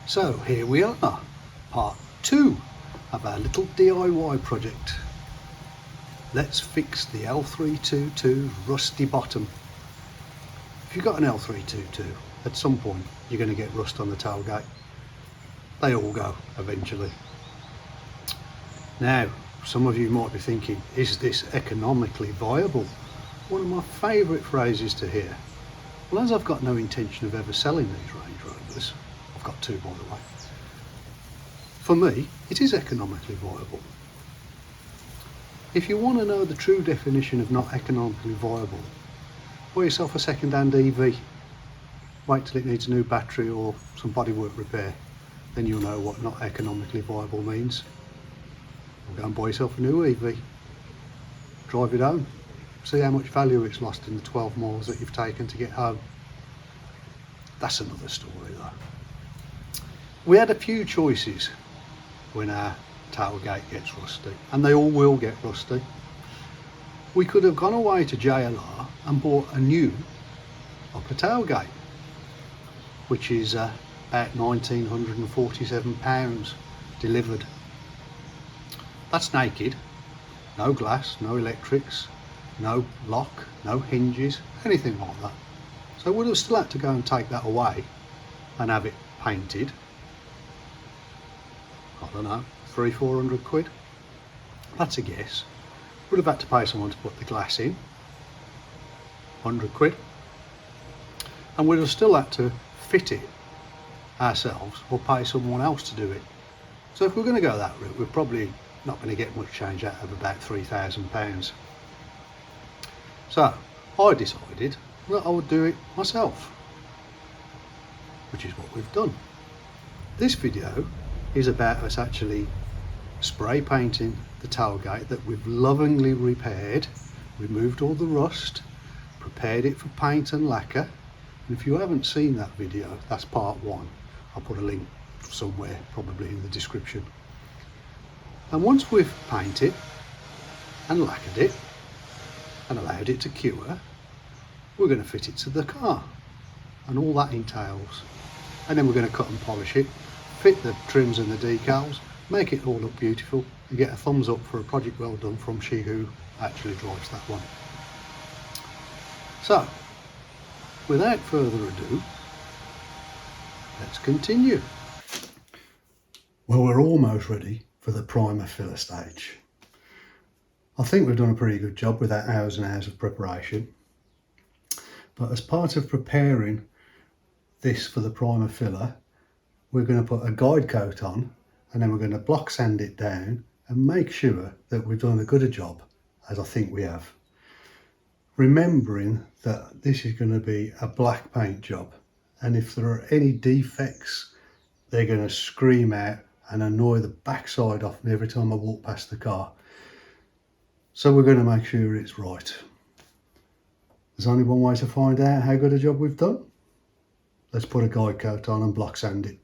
So here we are, part 2 of our little DIY project. Let's fix the L322 rusty bottom. If you've got an L322, at some point you're going to get rust on the tailgate. They all go eventually. Now, some of you might be thinking, is this economically viable? One of my favourite phrases to hear. Well, as I've got no intention of ever selling these Range Rovers, I've got two by the way, for me it is economically viable. If you want to know the true definition of not economically viable, buy yourself a second-hand EV. Wait till it needs a new battery or some bodywork repair, then you'll know what not economically viable means. Or go and buy yourself a new EV, drive it home, see how much value it's lost in the 12 miles that you've taken to get home. That's another story though. We had a few choices when our tailgate gets rusty, and they all will get rusty. We could have gone away to JLR and bought a new upper tailgate, which is about £1,947 delivered. That's naked, no glass, no electrics, no lock, no hinges, anything like that. So we'd have still had to go and take that away and have it painted. I don't know, 300-400 quid. That's a guess. Would have had to pay someone to put the glass in, 100 quid. And we'd have still had to fit it ourselves or pay someone else to do it. So if we're going to go that route, we're probably not going to get much change out of about £3,000. So I decided that I would do it myself, which is what we've done. This video is about us actually spray painting the tailgate that we've lovingly repaired, removed all the rust, prepared it for paint and lacquer. And if you haven't seen that video, that's part 1. I'll put a link somewhere, probably in the description. And once we've painted and lacquered it and allowed it to cure, we're going to fit it to the car and all that entails. And then we're going to cut and polish it, fit the trims and the decals, make it all look beautiful, and get a thumbs up for a project well done from she who actually drives that one. So, without further ado, let's continue. Well, we're almost ready for the primer filler stage. I think we've done a pretty good job with that hours and hours of preparation. But as part of preparing this for the primer filler, we're going to put a guide coat on, and then we're going to block sand it down and make sure that we've done as good a job as I think we have. Remembering that this is going to be a black paint job, and if there are any defects, they're going to scream out and annoy the backside off me every time I walk past the car. So we're going to make sure it's right. There's only one way to find out how good a job we've done. Let's put a guide coat on and block sand it.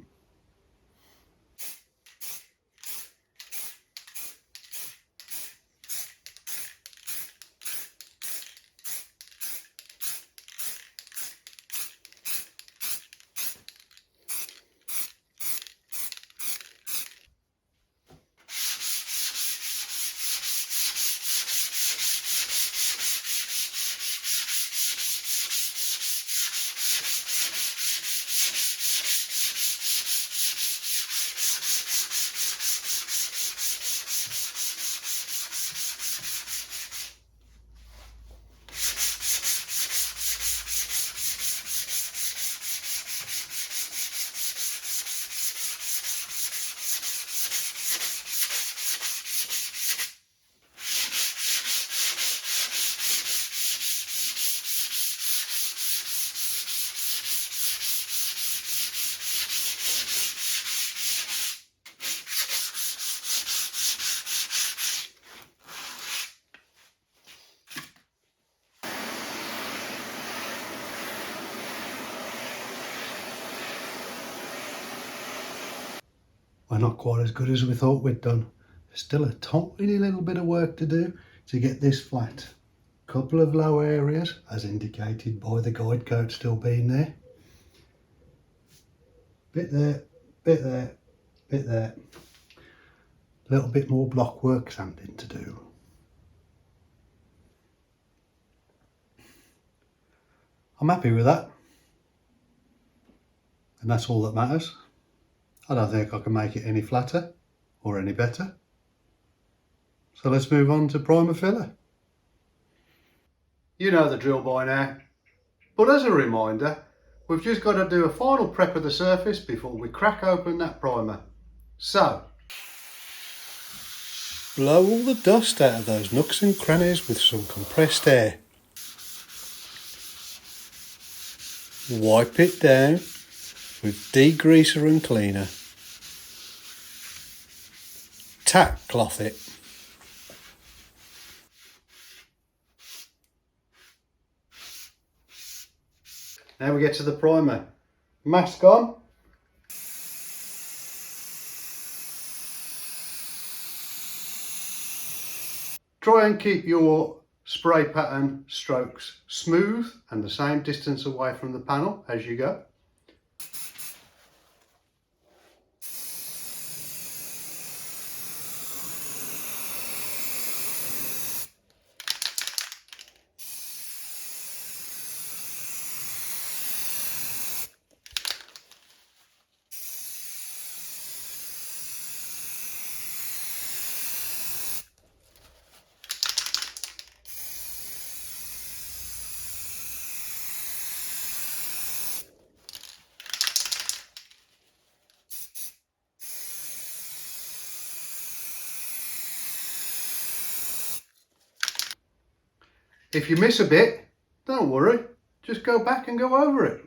We're not quite as good as we thought we'd done. There's still a tiny little bit of work to do to get this flat. Couple of low areas, as indicated by the guide coat still being there. Bit there, bit there, bit there. A little bit more block work sanding to do. I'm happy with that. And that's all that matters. I don't think I can make it any flatter or any better. So let's move on to primer filler. You know the drill by now. But as a reminder, we've just got to do a final prep of the surface before we crack open that primer. So, blow all the dust out of those nooks and crannies with some compressed air. Wipe it down with degreaser and cleaner. Tack cloth it. Now we get to the primer. Mask on. Try and keep your spray pattern strokes smooth and the same distance away from the panel as you go. If you miss a bit, don't worry, just go back and go over it.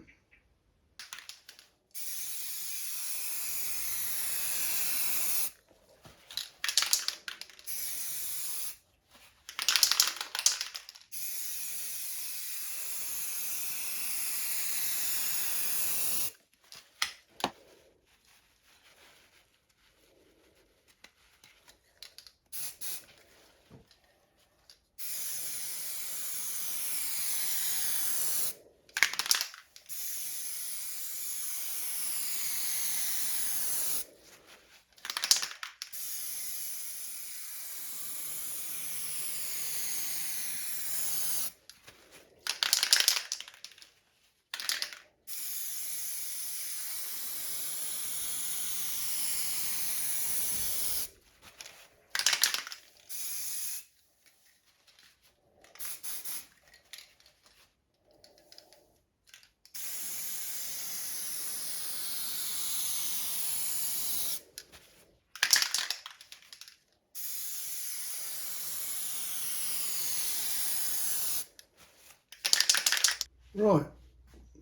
Right,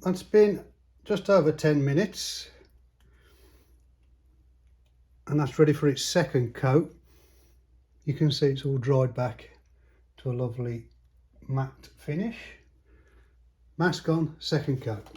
that's been just over 10 minutes and that's ready for its second coat. You can see it's all dried back to a lovely matte finish. Mask on, second coat.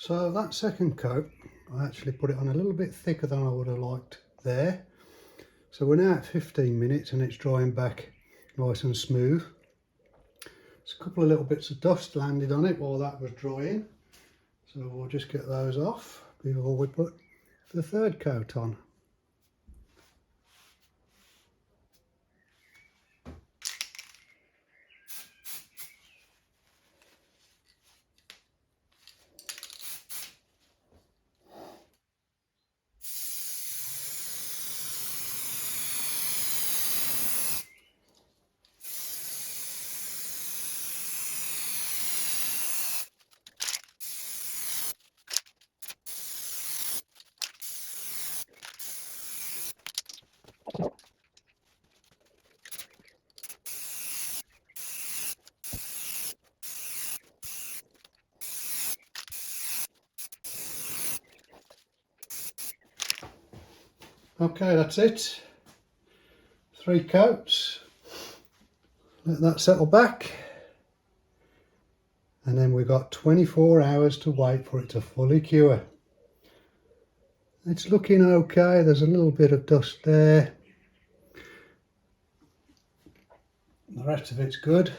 So that second coat, I actually put it on a little bit thicker than I would have liked there. So we're now at 15 minutes and it's drying back nice and smooth. There's a couple of little bits of dust landed on it while that was drying. So we'll just get those off before we put the third coat on. Okay, that's it. 3 coats. Let that settle back. And then we've got 24 hours to wait for it to fully cure. It's looking okay. There's a little bit of dust there. The rest of it's good.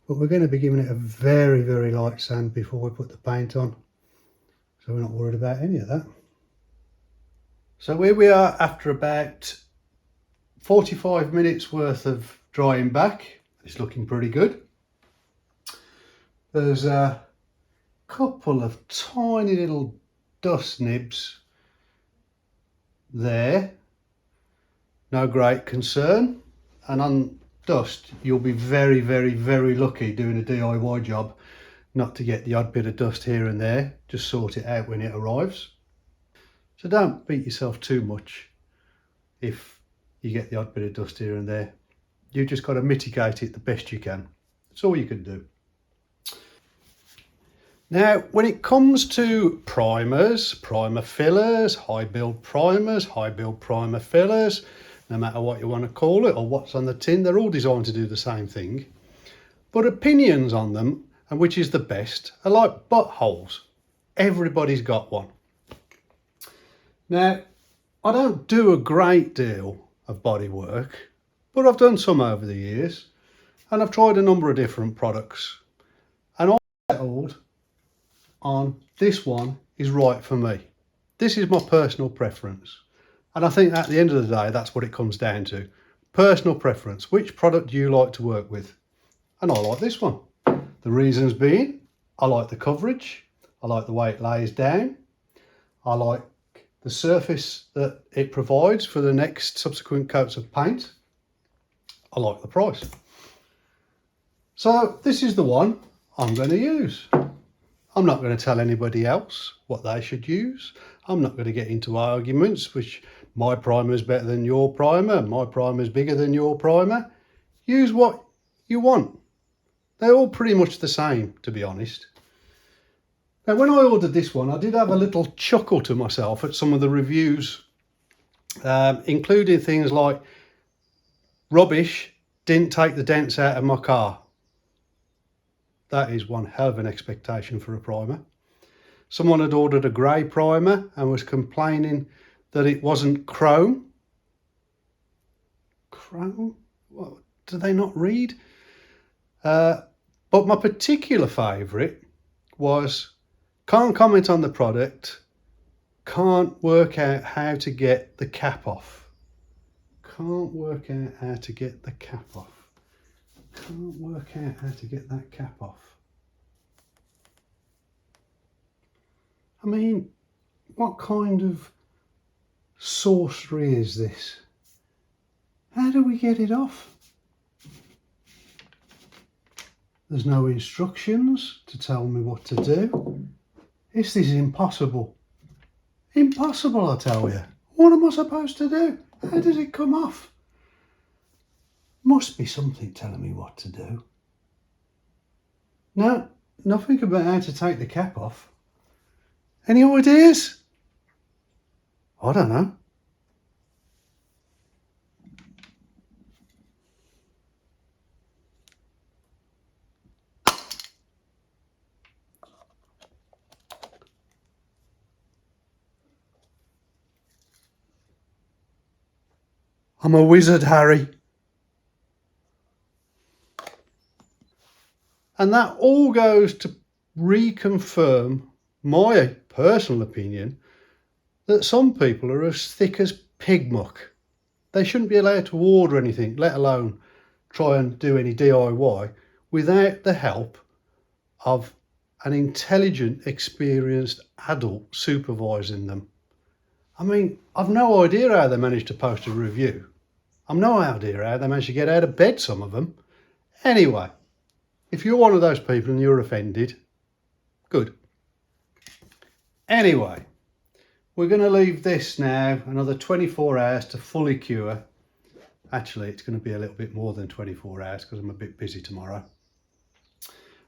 But we're going to be giving it a very, very light sand before we put the paint on. So we're not worried about any of that. So here we are after about 45 minutes worth of drying back. It's looking pretty good. There's a couple of tiny little dust nibs there. No great concern. And on dust, you'll be very, very, very lucky doing a DIY job not to get the odd bit of dust here and there. Just sort it out when it arrives. So don't beat yourself too much if you get the odd bit of dust here and there. You've just got to mitigate it the best you can. That's all you can do. Now, when it comes to primers, primer fillers, high build primers, high build primer fillers, no matter what you want to call it or what's on the tin, they're all designed to do the same thing. But opinions on them, and which is the best, are like buttholes. Everybody's got one. Now, I don't do a great deal of body work, but I've done some over the years, and I've tried a number of different products, and I settled on this one is right for me. This is my personal preference. And I think at the end of the day, that's what it comes down to. Personal preference. Which product do you like to work with? And I like this one. The reasons being, I like the coverage. I like the way it lays down. I like the surface that it provides for the next subsequent coats of paint. I like the price. So this is the one I'm going to use. I'm not going to tell anybody else what they should use. I'm not going to get into arguments which my primer is better than your primer, my primer is bigger than your primer. Use what you want. They're all pretty much the same, to be honest. Now, when I ordered this one, I did have a little chuckle to myself at some of the reviews, including things like, rubbish, didn't take the dents out of my car. That is one hell of an expectation for a primer. Someone had ordered a grey primer and was complaining that it wasn't chrome. Chrome? What, do they not read? But my particular favourite was, can't comment on the product, can't work out how to get the cap off. Can't work out how to get the cap off. Can't work out how to get that cap off. I mean, what kind of sorcery is this? How do we get it off? There's no instructions to tell me what to do. This is impossible. Impossible, I tell you. What am I supposed to do? How does it come off? Must be something telling me what to do. No, nothing about how to take the cap off. Any ideas? I don't know. I'm a wizard, Harry. And that all goes to reconfirm my personal opinion that some people are as thick as pig muck. They shouldn't be allowed to order anything, let alone try and do any DIY, without the help of an intelligent, experienced adult supervising them. I mean, I've no idea how they managed to post a review. I've no idea how they managed to get out of bed, some of them. Anyway, if you're one of those people and you're offended, good. Anyway, we're going to leave this now another 24 hours to fully cure. Actually, it's going to be a little bit more than 24 hours because I'm a bit busy tomorrow.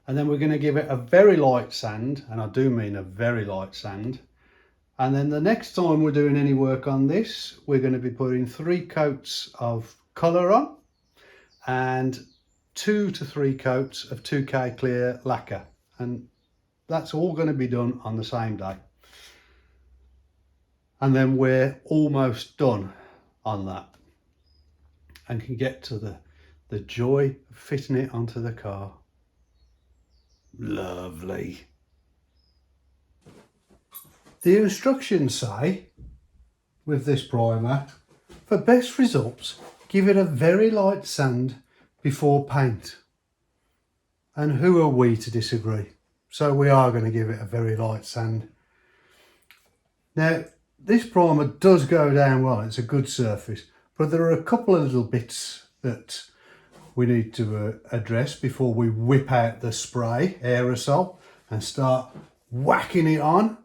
And then we're going to give it a very light sand, and I do mean a very light sand. And then the next time we're doing any work on this, we're going to be putting 3 coats of colour on and 2 to 3 coats of 2K clear lacquer, and that's all going to be done on the same day. And then we're almost done on that and can get to the joy of fitting it onto the car. Lovely. The instructions say, with this primer, for best results, give it a very light sand before paint. And who are we to disagree? So we are going to give it a very light sand. Now, this primer does go down well, it's a good surface, but there are a couple of little bits that we need to address before we whip out the spray aerosol and start whacking it on.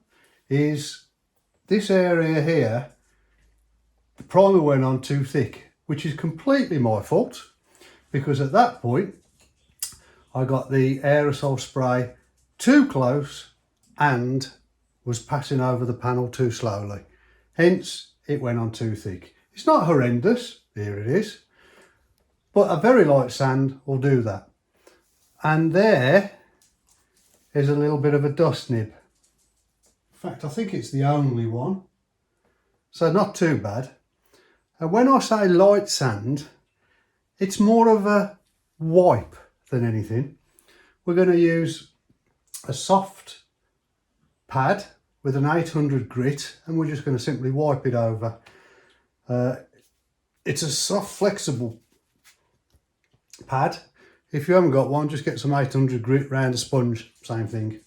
Is this area here, the primer went on too thick, which is completely my fault, because at that point I got the aerosol spray too close and was passing over the panel too slowly. Hence, it went on too thick. It's not horrendous, here it is, but a very light sand will do that. And there is a little bit of a dust nib. In fact, I think it's the only one, so not too bad. And when I say light sand, it's more of a wipe than anything. We're going to use a soft pad with an 800 grit, and we're just going to simply wipe it over. It's a soft, flexible pad. If you haven't got one, just get some 800 grit round a sponge, same thing.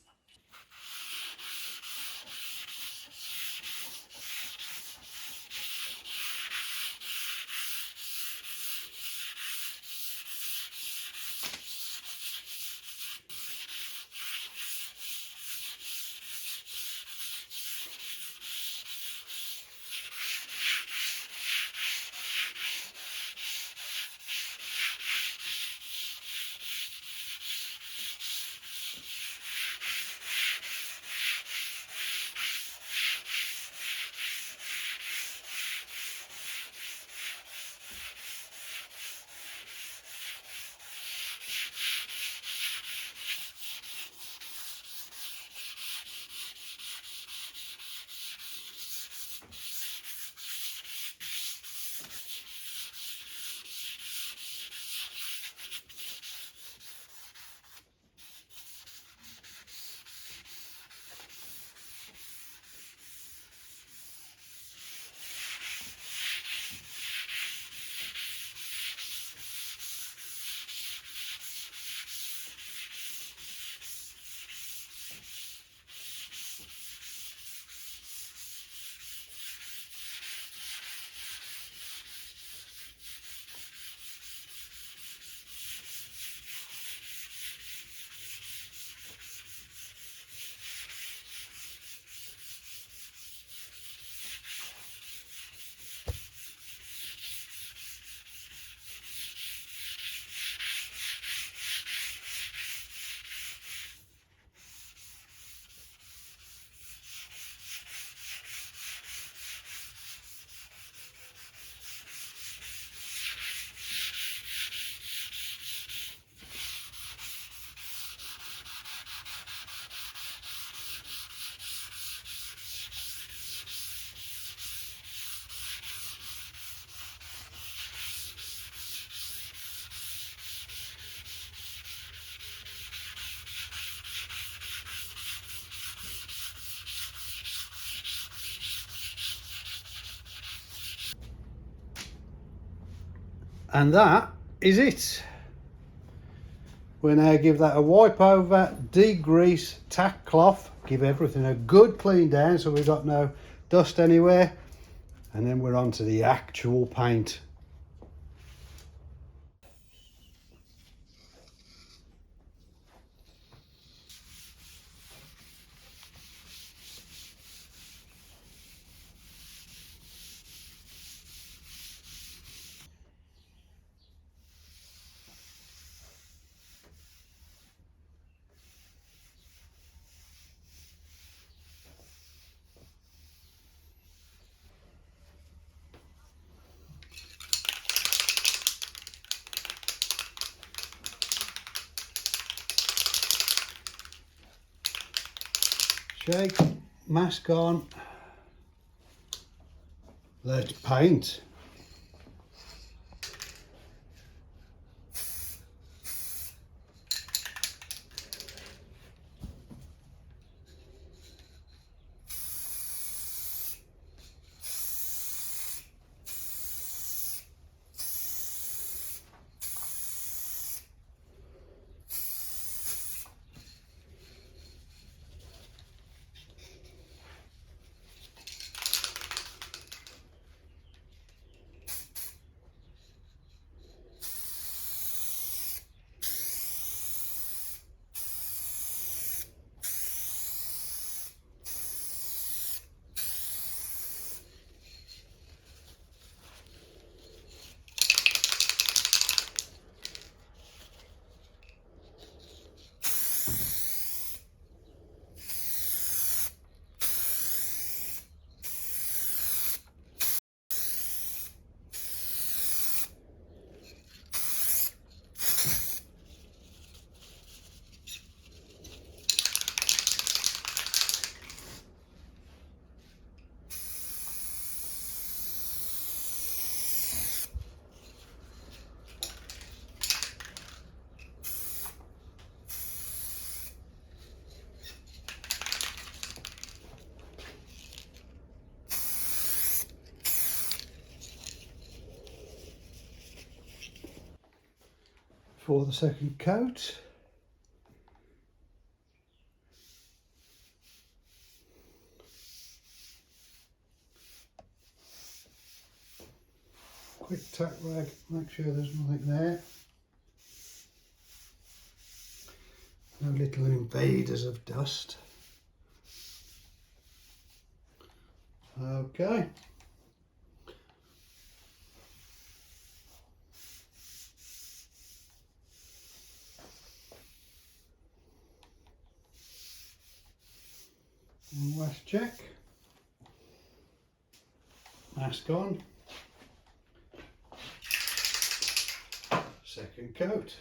And that is it. We'll now give that a wipe over, degrease, tack cloth, give everything a good clean down so we've got no dust anywhere, and then we're on to the actual paint. Shake, mask on, let's paint. For the second coat. Quick tack rag, make sure there's nothing there. No little invaders of dust. Okay. And last check. Mask on. Second coat.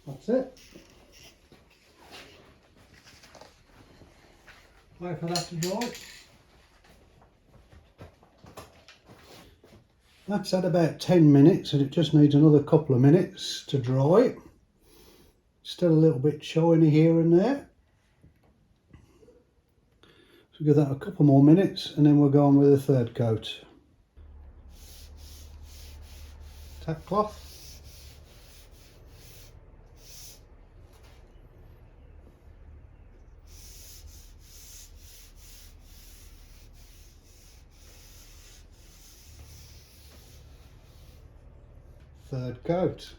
That's it. Wait for that to dry. That's at about 10 minutes and it just needs another couple of minutes to dry. Still a little bit shiny here and there. So give that a couple more minutes and then we'll go on with the third coat. Tack cloth. Third coat.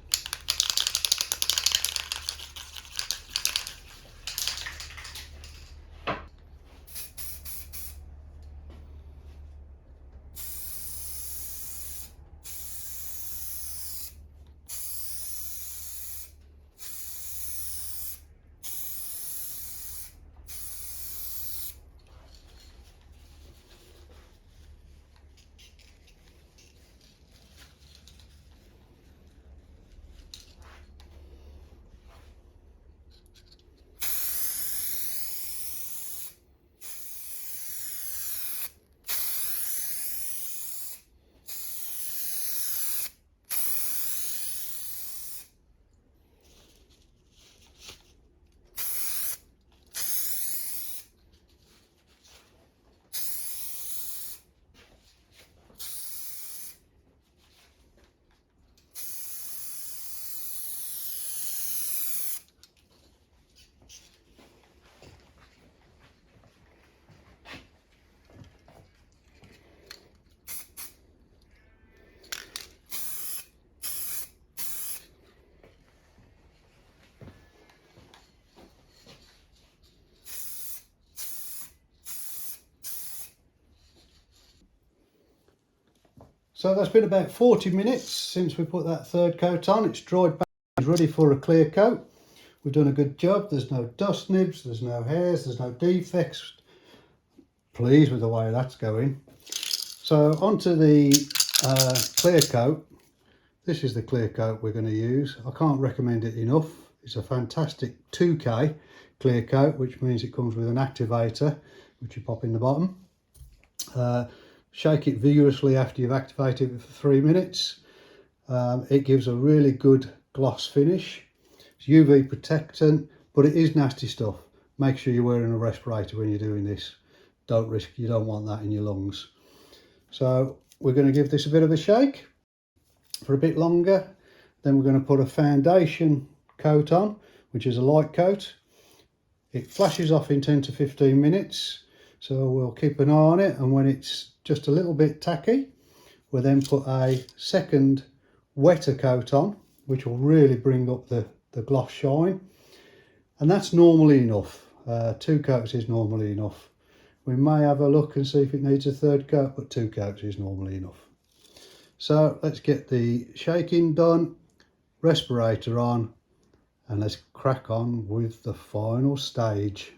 So that's been about 40 minutes since we put that third coat on. It's dried back, it's ready for a clear coat. We've done a good job. There's no dust nibs, there's no hairs, there's no defects. Pleased with the way that's going. So onto the clear coat. This is the clear coat we're going to use. I can't recommend it enough. It's a fantastic 2K clear coat, which means it comes with an activator, which you pop in the bottom. Shake it vigorously after you've activated it for 3 minutes. It gives a really good gloss finish. It's UV protectant, but it is nasty stuff. Make sure you're wearing a respirator when you're doing this. You don't want that in your lungs. So we're going to give this a bit of a shake for a bit longer. Then we're going to put a foundation coat on, which is a light coat. It flashes off in 10 to 15 minutes. So we'll keep an eye on it, and when it's just a little bit tacky, we'll then put a second wetter coat on, which will really bring up the gloss shine. And that's normally enough. 2 coats is normally enough. We may have a look and see if it needs a third coat, but 2 coats is normally enough. So let's get the shaking done, respirator on, and let's crack on with the final stage.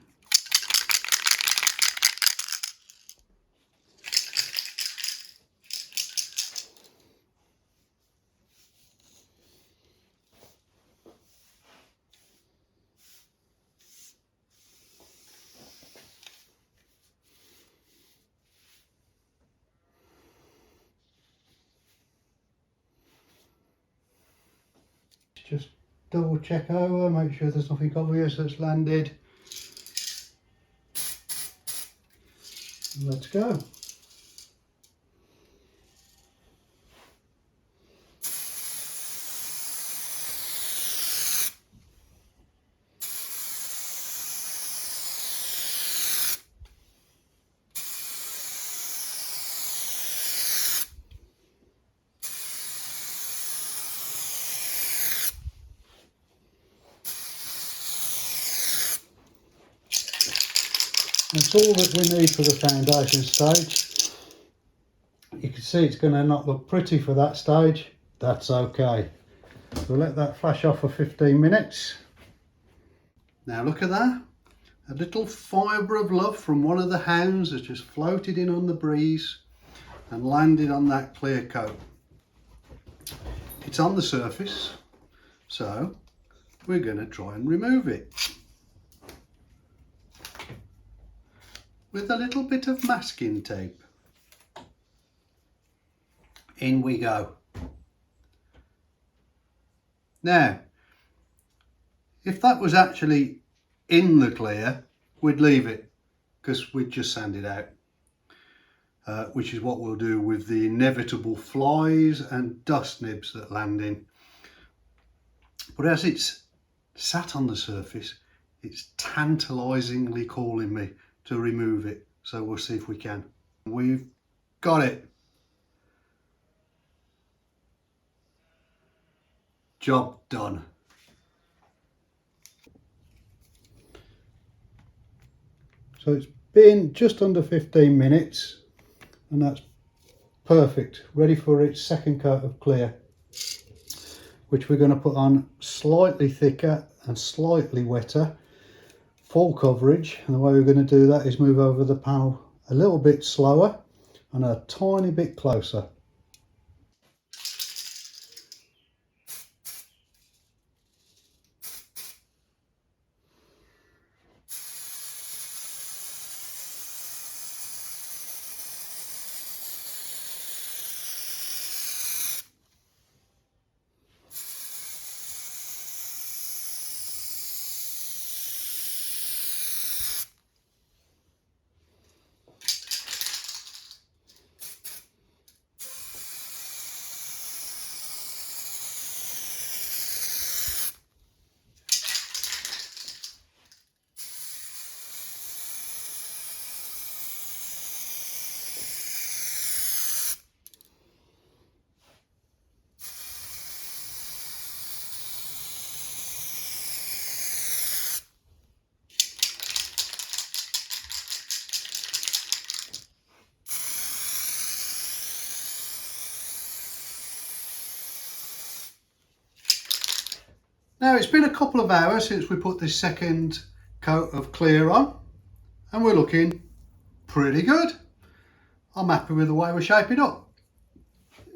Just double check over, make sure there's nothing obvious that's landed. Let's go. That's all that we need for the foundation stage. You can see it's going to not look pretty for that stage. That's okay. We'll let that flash off for 15 minutes. Now look at that. A little fibre of love from one of the hounds has just floated in on the breeze and landed on that clear coat. It's on the surface, so we're going to try and remove it with a little bit of masking tape. In we go. Now, if that was actually in the clear, we'd leave it because we'd just sand it out, which is what we'll do with the inevitable flies and dust nibs that land in. But as it's sat on the surface, it's tantalisingly calling me to remove it, so we'll see if we can. We've got it. Job done. So it's been just under 15 minutes and that's perfect, ready for its second coat of clear, which we're going to put on slightly thicker and slightly wetter, full coverage. And the way we're going to do that is move over the panel a little bit slower and a tiny bit closer. Now it's been a couple of hours since we put this second coat of clear on, and we're looking pretty good. I'm happy with the way we're shaping up.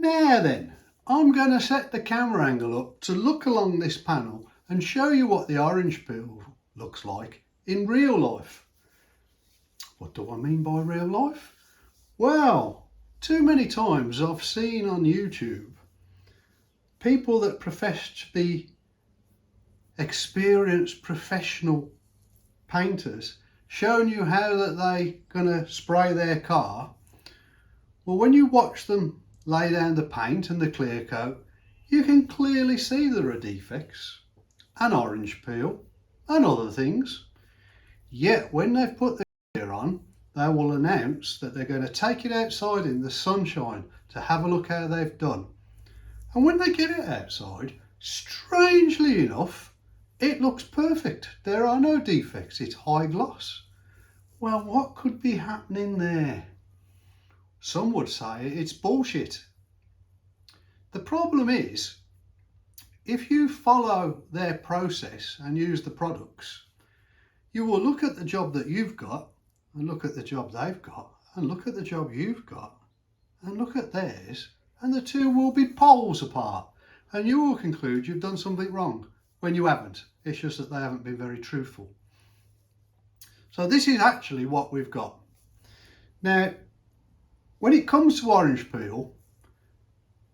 Now then, I'm going to set the camera angle up to look along this panel and show you what the orange peel looks like in real life. What do I mean by real life? Well, too many times I've seen on YouTube people that profess to be experienced professional painters showing you how that they gonna spray their car. Well, when you watch them lay down the paint and the clear coat, you can clearly see there are defects and orange peel and other things. Yet when they've put the clear on, they will announce that they're going to take it outside in the sunshine to have a look how they've done. And when they get it outside, strangely enough, it looks perfect. There are no defects, it's high gloss. Well, what could be happening there? Some would say it's bullshit. The problem is, if you follow their process and use the products, you will look at the job that you've got and look at the job they've got and look at the job you've got and look at theirs, and the two will be poles apart, and you will conclude you've done something wrong when you haven't. It's just that they haven't been very truthful. So this is actually what we've got. Now, when it comes to orange peel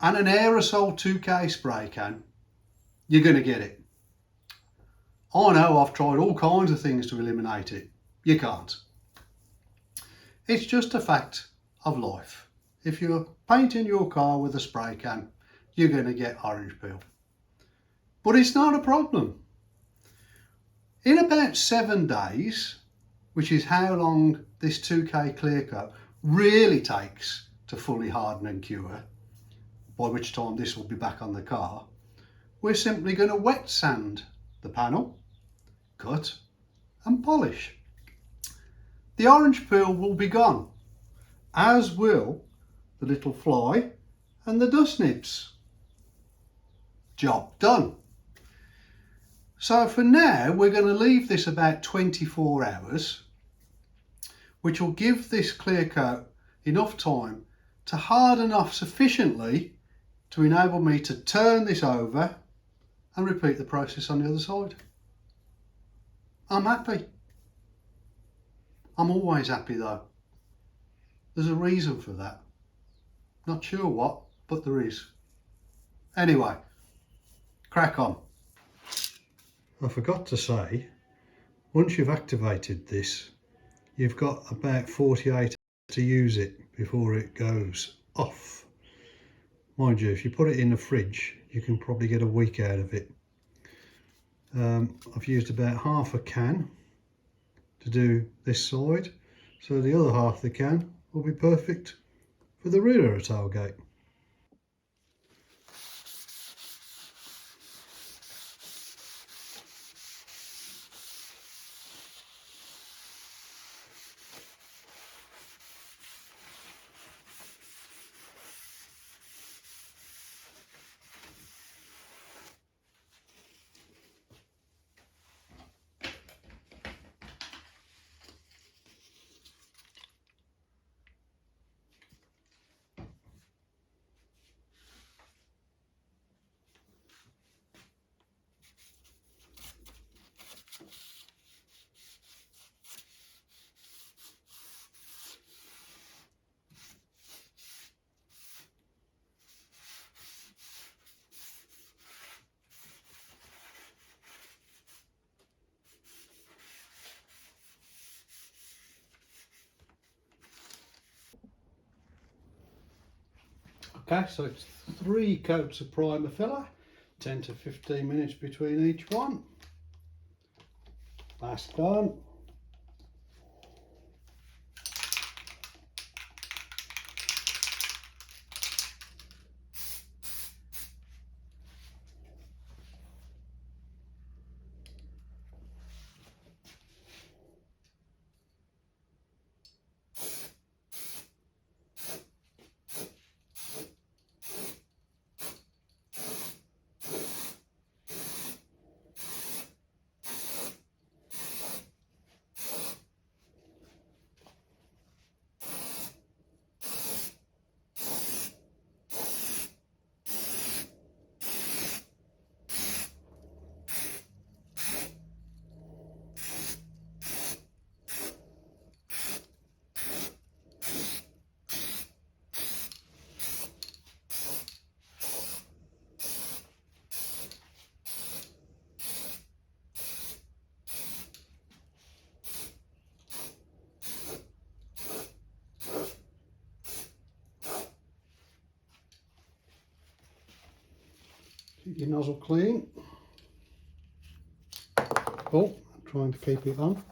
and an aerosol 2K spray can, you're going to get it. I know I've tried all kinds of things to eliminate it. You can't. It's just a fact of life. If you're painting your car with a spray can, you're going to get orange peel. But it's not a problem. In about 7 days, which is how long this 2K clear coat really takes to fully harden and cure, by which time this will be back on the car, we're simply going to wet sand the panel, cut and polish. The orange peel will be gone, as will the little fly and the dust nibs. Job done. So for now, we're going to leave this about 24 hours, which will give this clear coat enough time to harden off sufficiently to enable me to turn this over and repeat the process on the other side. I'm happy. I'm always happy though. There's a reason for that. Not sure what, but there is. Anyway, crack on. I forgot to say, once you've activated this, you've got about 48 hours to use it before it goes off. Mind you, if you put it in the fridge, you can probably get a week out of it. I've used about half a can to do this side, so the other half of the can will be perfect for the rear of the tailgate. Okay, so it's 3 coats of primer filler, 10 to 15 minutes between each one. That's done. Keep your nozzle clean. Oh, I'm trying to keep it on.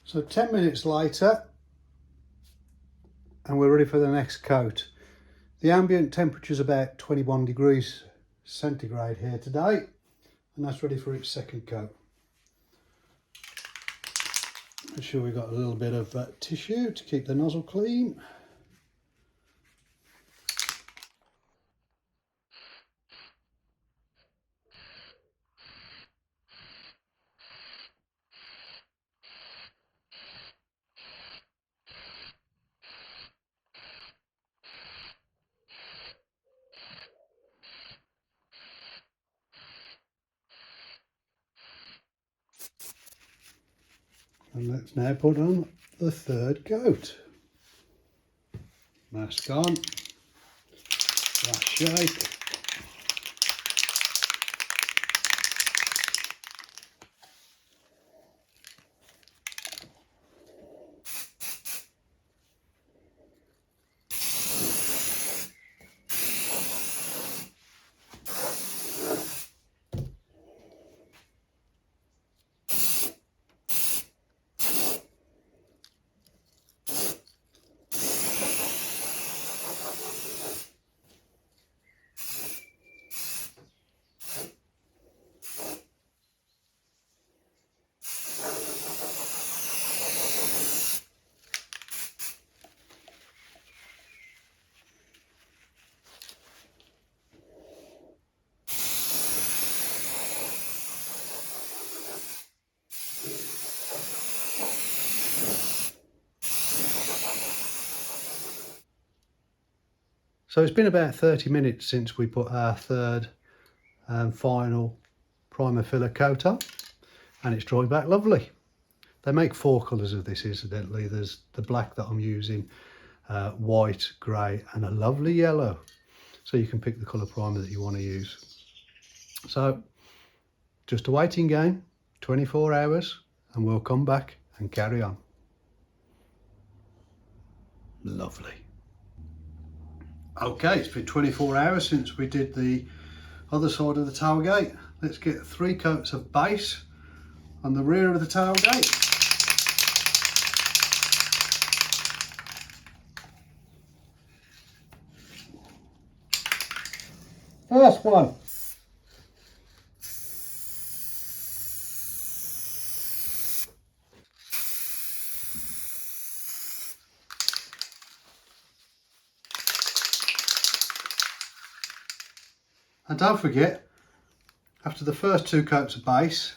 So 10 minutes later, and we're ready for the next coat. The ambient temperature is about 21 degrees centigrade here today, and that's ready for its second coat. Make sure we've got a little bit of tissue to keep the nozzle clean. And let's now put on the third coat. Mask on, last shake. So it's been about 30 minutes since we put our third and final primer filler coat on, and it's dried back lovely. They make 4 colours of this, incidentally. There's the black that I'm using, white, grey, and a lovely yellow. So you can pick the colour primer that you want to use. So just a waiting game, 24 hours, and we'll come back and carry on. Lovely. Okay, it's been 24 hours since we did the other side of the tailgate. Let's get 3 coats of base on the rear of the tailgate. First one. And don't forget, after the first 2 coats of base,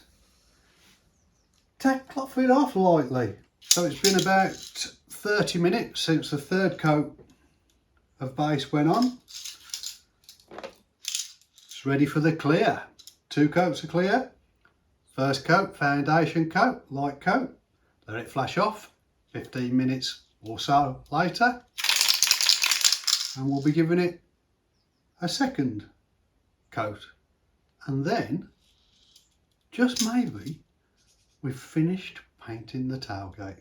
cloth it off lightly. So it's been about 30 minutes since the third coat of base went on. It's ready for the clear. 2 coats of clear. First coat, foundation coat, light coat. Let it flash off. 15 minutes or so later, and we'll be giving it a second coat, and then just maybe we've finished painting the tailgate.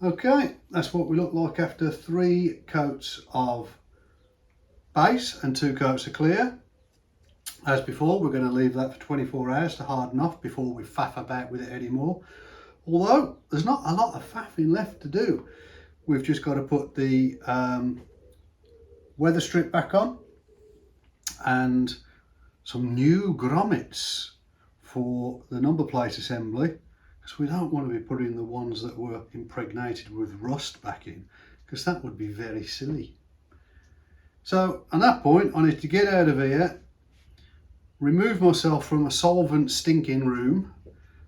Okay, that's what we look like after 3 coats of base and 2 coats of clear. As before, we're going to leave that for 24 hours to harden off before we faff about with it anymore. Although there's not a lot of faffing left to do. We've just got to put the weather strip back on and some new grommets for the number plate assembly, because we don't want to be putting the ones that were impregnated with rust back in, because that would be very silly. So at that point I need to get out of here, remove myself from a solvent stinking room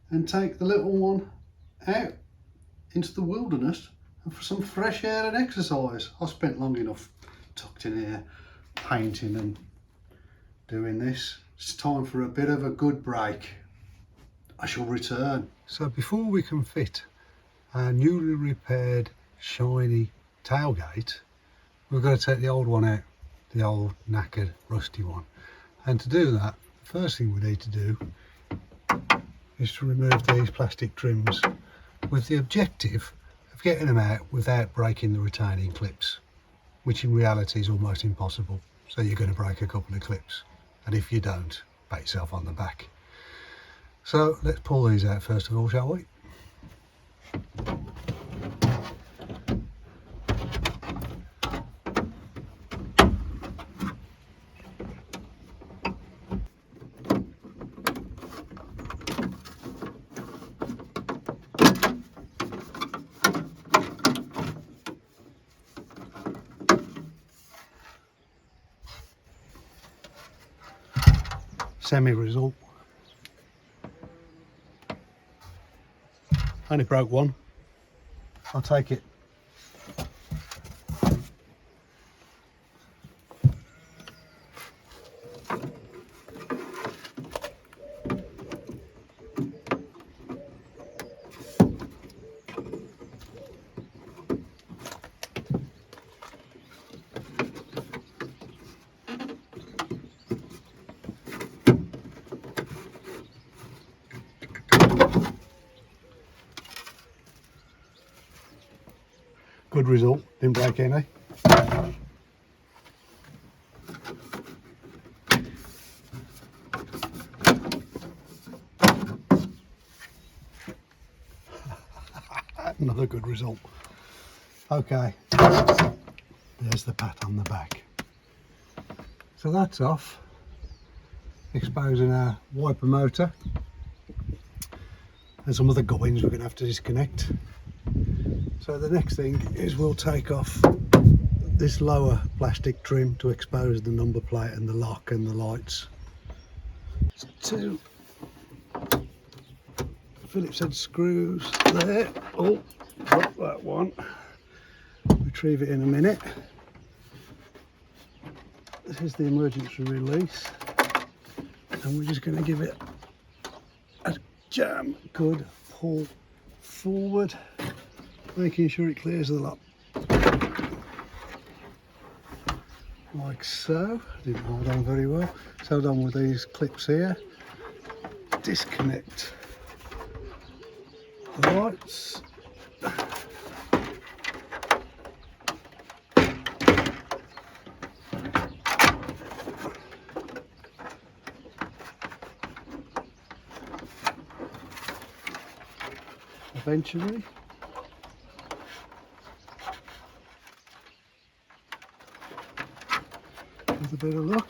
and take the little one out into the wilderness and for some fresh air and exercise. I spent long enough tucked in here painting and doing this. It's time for a bit of a good break. I shall return. So before we can fit our newly repaired shiny tailgate, we've got to take the old one out, the old knackered rusty one. And to do that, the first thing we need to do is to remove these plastic trims with the objective of getting them out without breaking the retaining clips, which in reality is almost impossible. So you're going to break a couple of clips, and if you don't, pat yourself on the back. So let's pull these out first of all, shall we? Semi-result. Only broke one. I'll take it. Good result, didn't break any. Another good result. Okay, there's the pat on the back. So that's off, exposing our wiper motor and some other gubbins we're going to have to disconnect. So the next thing is we'll take off this lower plastic trim to expose the number plate and the lock and the lights. 2 Phillips head screws there. Oh, drop that one. Retrieve it in a minute. This is the emergency release, and we're just going to give it a jam good pull forward, making sure it clears the lot. Like so. Didn't hold on very well. So done with these clips here. Disconnect the lights. Eventually. With a bit of luck.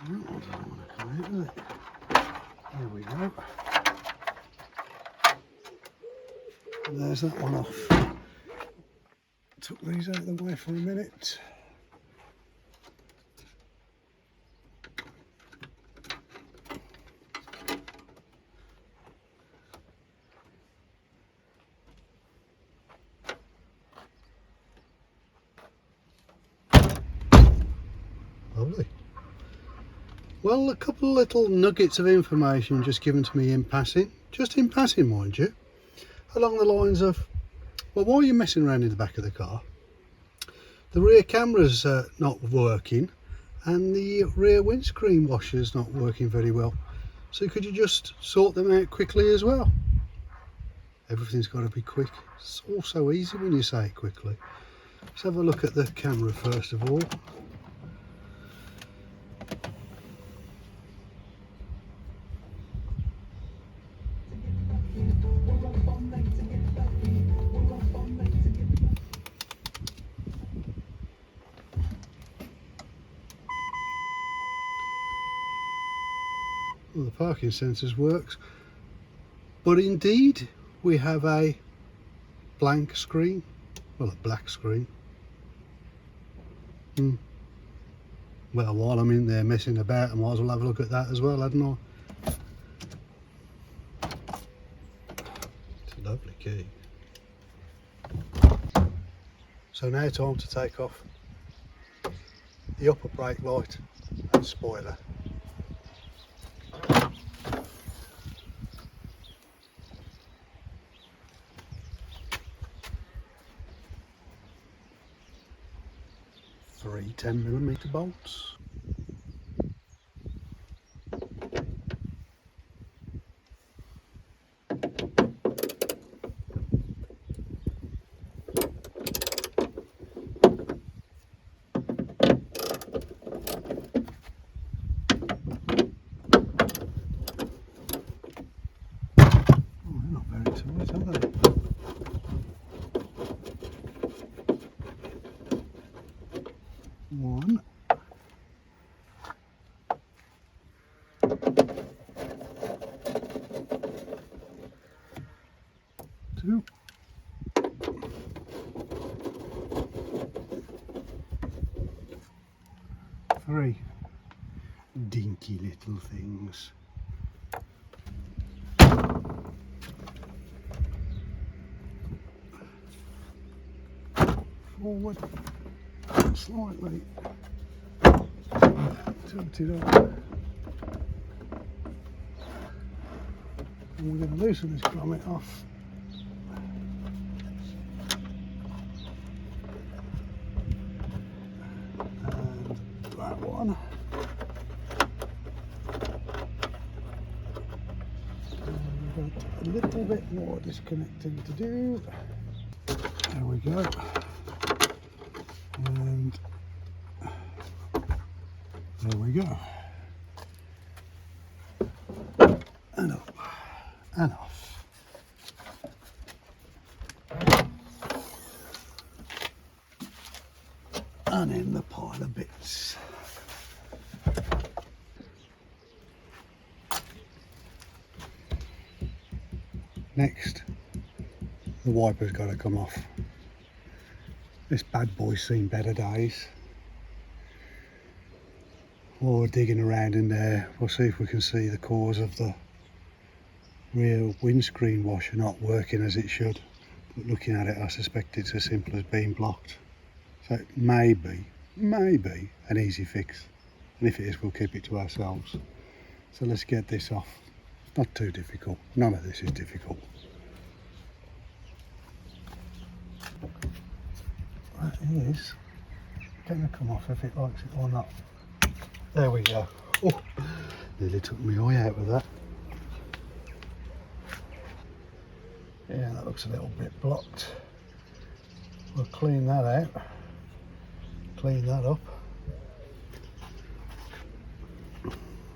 I don't want to come out with it. There we go. And there's that one off. Took these out of the way for a minute. Lovely. Well, a couple of little nuggets of information just given to me in passing, just in passing mind you, along the lines of, well, why are you messing around in the back of the car? The rear camera's not working and the rear windscreen washer's not working very well. So could you just sort them out quickly as well? Everything's got to be quick. It's all so easy when you say it quickly. Let's have a look at the camera first of all. Well, the parking sensors works, but indeed we have a blank screen, well, a black screen. Well, while I'm in there messing about, I might as well have a look at that as well, hadn't I? It's a lovely key. So now time to take off the upper brake light and spoiler. Three 10mm bolts. One, two, three. Dinky little things. Forward slightly, tilt it up, and we're going to loosen this grommet off. And that one. And we've got a little bit more disconnecting to do. There we go. And there we go. And up and off. And in the pile of bits. Next, the wiper's got to come off. This bad boy's seen better days. While we're digging around in there, we'll see if we can see the cause of the rear windscreen washer not working as it should. But looking at it, I suspect it's as simple as being blocked. So it may be an easy fix. And if it is, we'll keep it to ourselves. So let's get this off. Not too difficult. None of this is difficult. That is going to come off if it likes it or not. There we go. Oh, nearly took my eye out with that. Yeah, that looks a little bit blocked. We'll clean that out. Clean that up.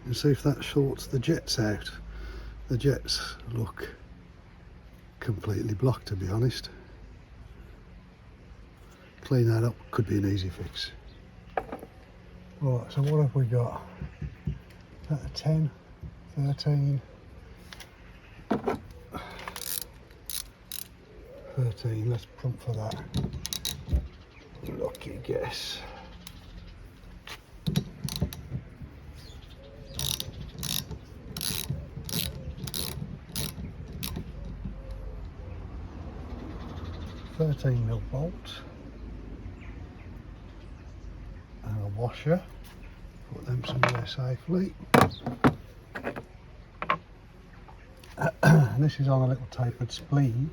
And see if that sorts the jets out. The jets look completely blocked, to be honest. Clean that up, could be an easy fix. Right, so what have we got? that a 10, 13, 13, let's prompt for that. Lucky guess. $13mm bolt and a washer. Put them somewhere safely. And this is on a little tapered spleen,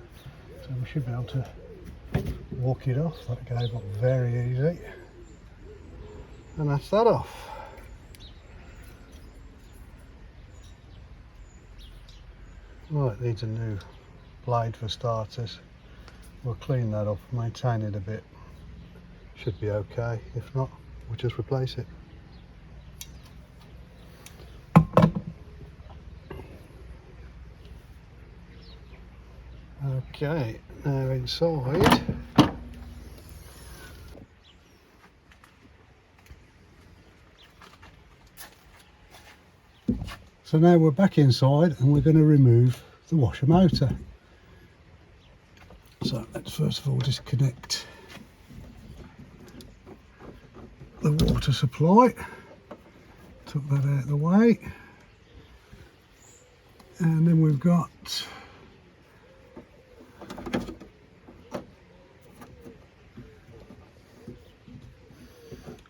so we should be able to walk it off. That gave up very easy. And that's that off. Right, needs a new blade for starters. We'll clean that up, maintain it a bit. Should be okay. If not, we'll just replace it. Okay, now inside. So now we're back inside and we're going to remove the washer motor. So let's first of all disconnect the water supply. Took that out of the way. And then we've got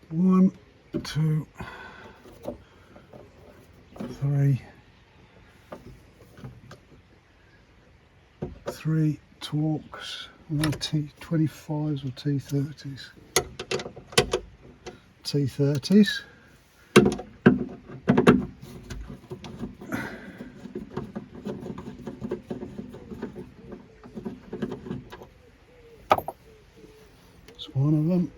one, two, three Torx, T25s or T30s. T30s. That's one of them.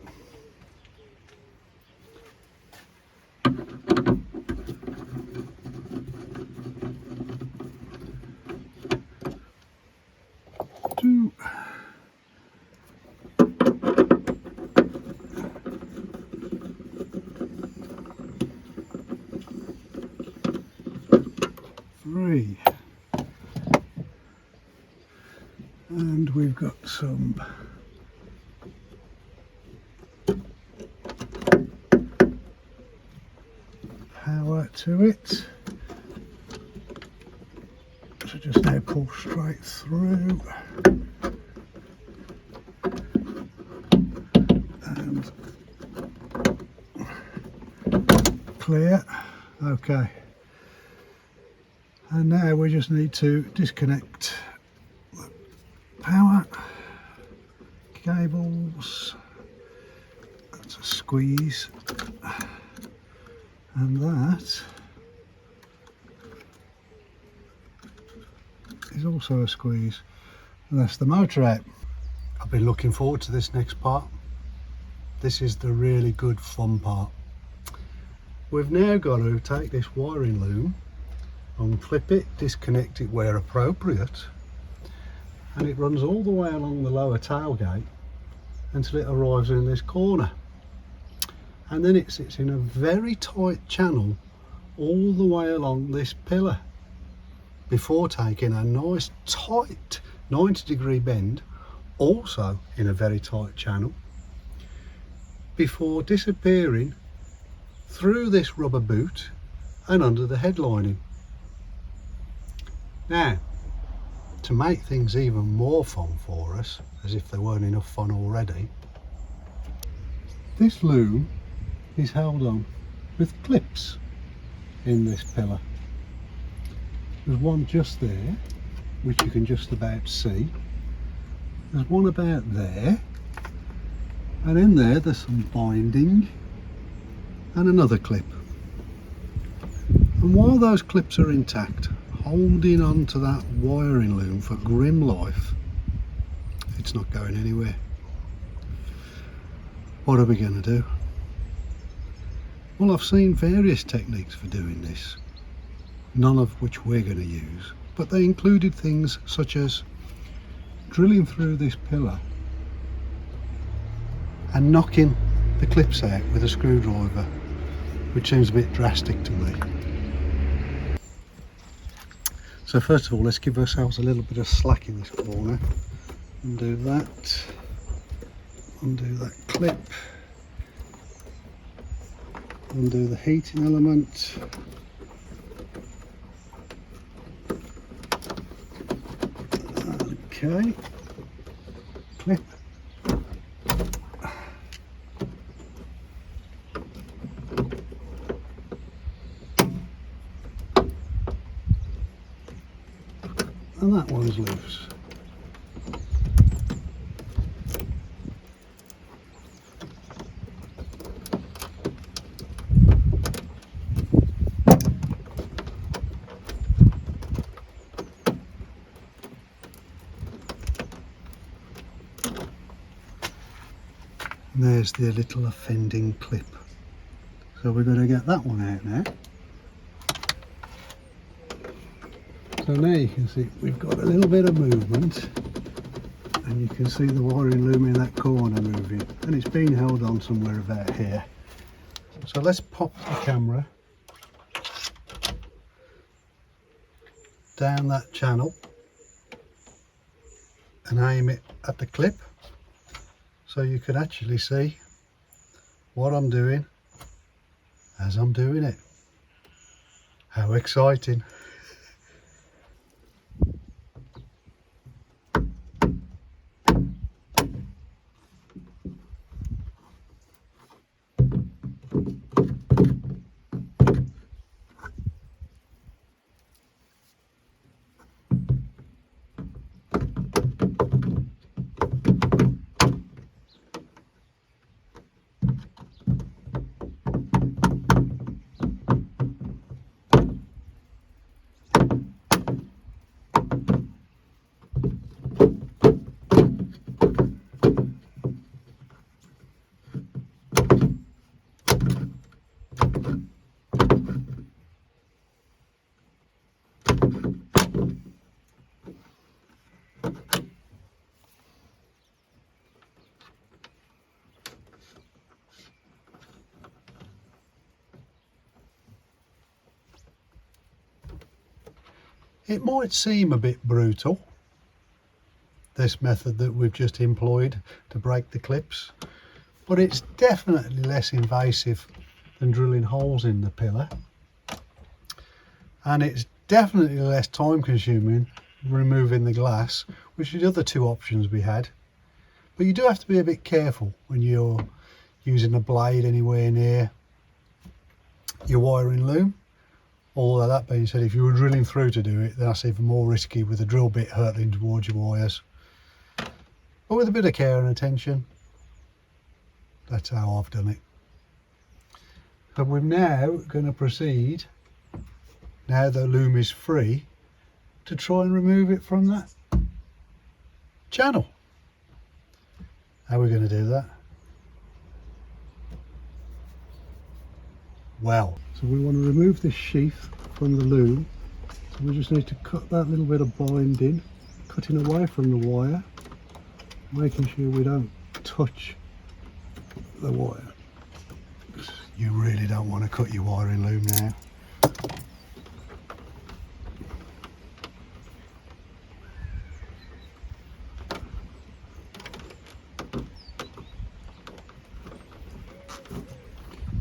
Two. Three. And we've got some power to it. So just now pull straight through. And clear. Okay. And now we just need to disconnect the power cables. That's a squeeze. And that is also a squeeze. And that's the motor out. I've been looking forward to this next part. This is the really good fun part. We've now got to take this wiring loom, unclip it, disconnect it where appropriate, and it runs all the way along the lower tailgate until it arrives in this corner. And then it sits in a very tight channel all the way along this pillar before taking a nice tight 90-degree bend, also in a very tight channel, before disappearing through this rubber boot and under the headlining. Now, to make things even more fun for us, as if there weren't enough fun already, this loom is held on with clips in this pillar. There's one just there, which you can just about see. There's one about there, and in there there's some binding and another clip. And while those clips are intact, holding on to that wiring loom for grim life, it's not going anywhere. What are we going to do? Well, I've seen various techniques for doing this, none of which we're going to use, but they included things such as drilling through this pillar and knocking the clips out with a screwdriver, which seems a bit drastic to me. So first of all, let's give ourselves a little bit of slack in this corner. Undo that. Undo that clip. Undo the heating element. Okay. Clip. And that one's loose. And there's the little offending clip. So we're going to get that one out now. So now you can see we've got a little bit of movement, and you can see the wiring loom in that corner moving, and it's been held on somewhere about here. So let's pop the camera down that channel and aim it at the clip so you can actually see what I'm doing as I'm doing it. How exciting! It might seem a bit brutal, this method that we've just employed to break the clips, but it's definitely less invasive than drilling holes in the pillar, and it's definitely less time consuming removing the glass, which are the other two options we had. But you do have to be a bit careful when you're using a blade anywhere near your wiring loom. Although that being said, if you were drilling through to do it, that's even more risky with the drill bit hurtling towards your wires. But with a bit of care and attention, that's how I've done it. So we're now going to proceed, now the loom is free, to try and remove it from that channel. How are we going to do that? Well, so we want to remove this sheath from the loom, so we just need to cut that little bit of binding, cutting away from the wire, making sure we don't touch the wire. You really don't want to cut your wiring loom now.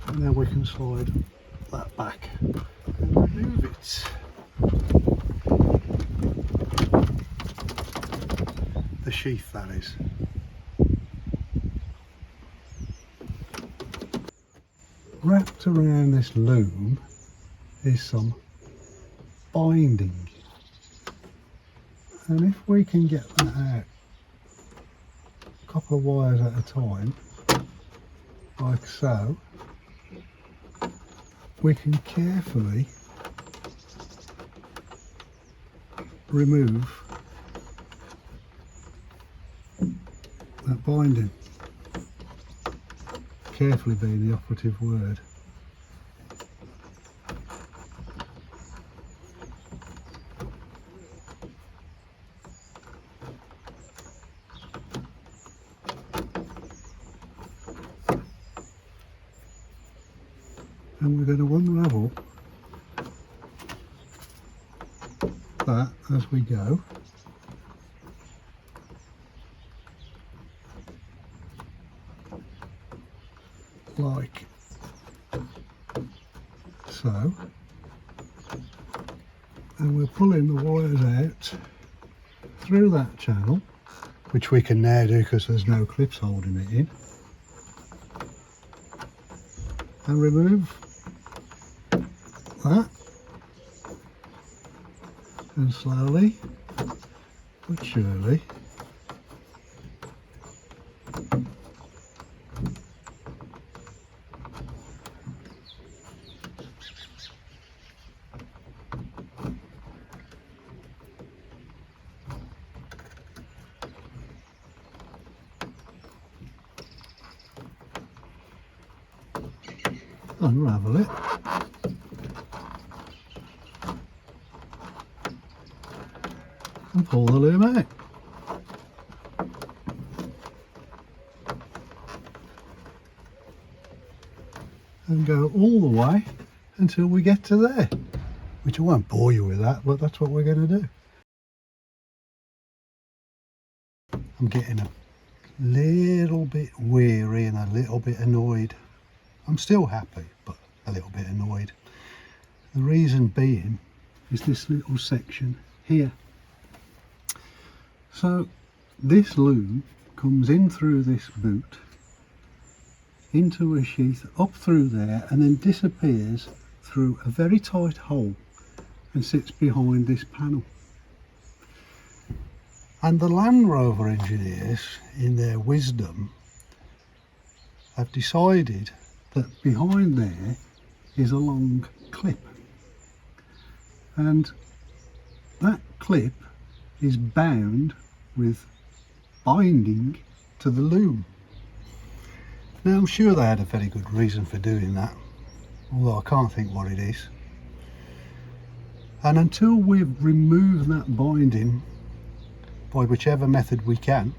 And now we can slide that back and remove it. The sheath, that is. Wrapped around this loom is some binding, and if we can get that out a couple of wires at a time, like so, we can carefully remove that binding. Carefully being the operative word. And we're going to unravel that as we go. Like so. And we're pulling the wires out through that channel, which we can now do because there's no clips holding it in, and remove that, and slowly but surely unravel it. And pull the loom out. And go all the way until we get to there. Which I won't bore you with that, but that's what we're going to do. I'm getting a little bit weary and a little bit annoyed. I'm still happy, but a little bit annoyed. The reason being is this little section here. So this loom comes in through this boot, into a sheath, up through there, and then disappears through a very tight hole and sits behind this panel. And the Land Rover engineers, in their wisdom, have decided that behind there is a long clip, and that clip is bound with binding to the loom. Now I'm sure they had a very good reason for doing that, although I can't think what it is. And until we've removed that binding by whichever method we can,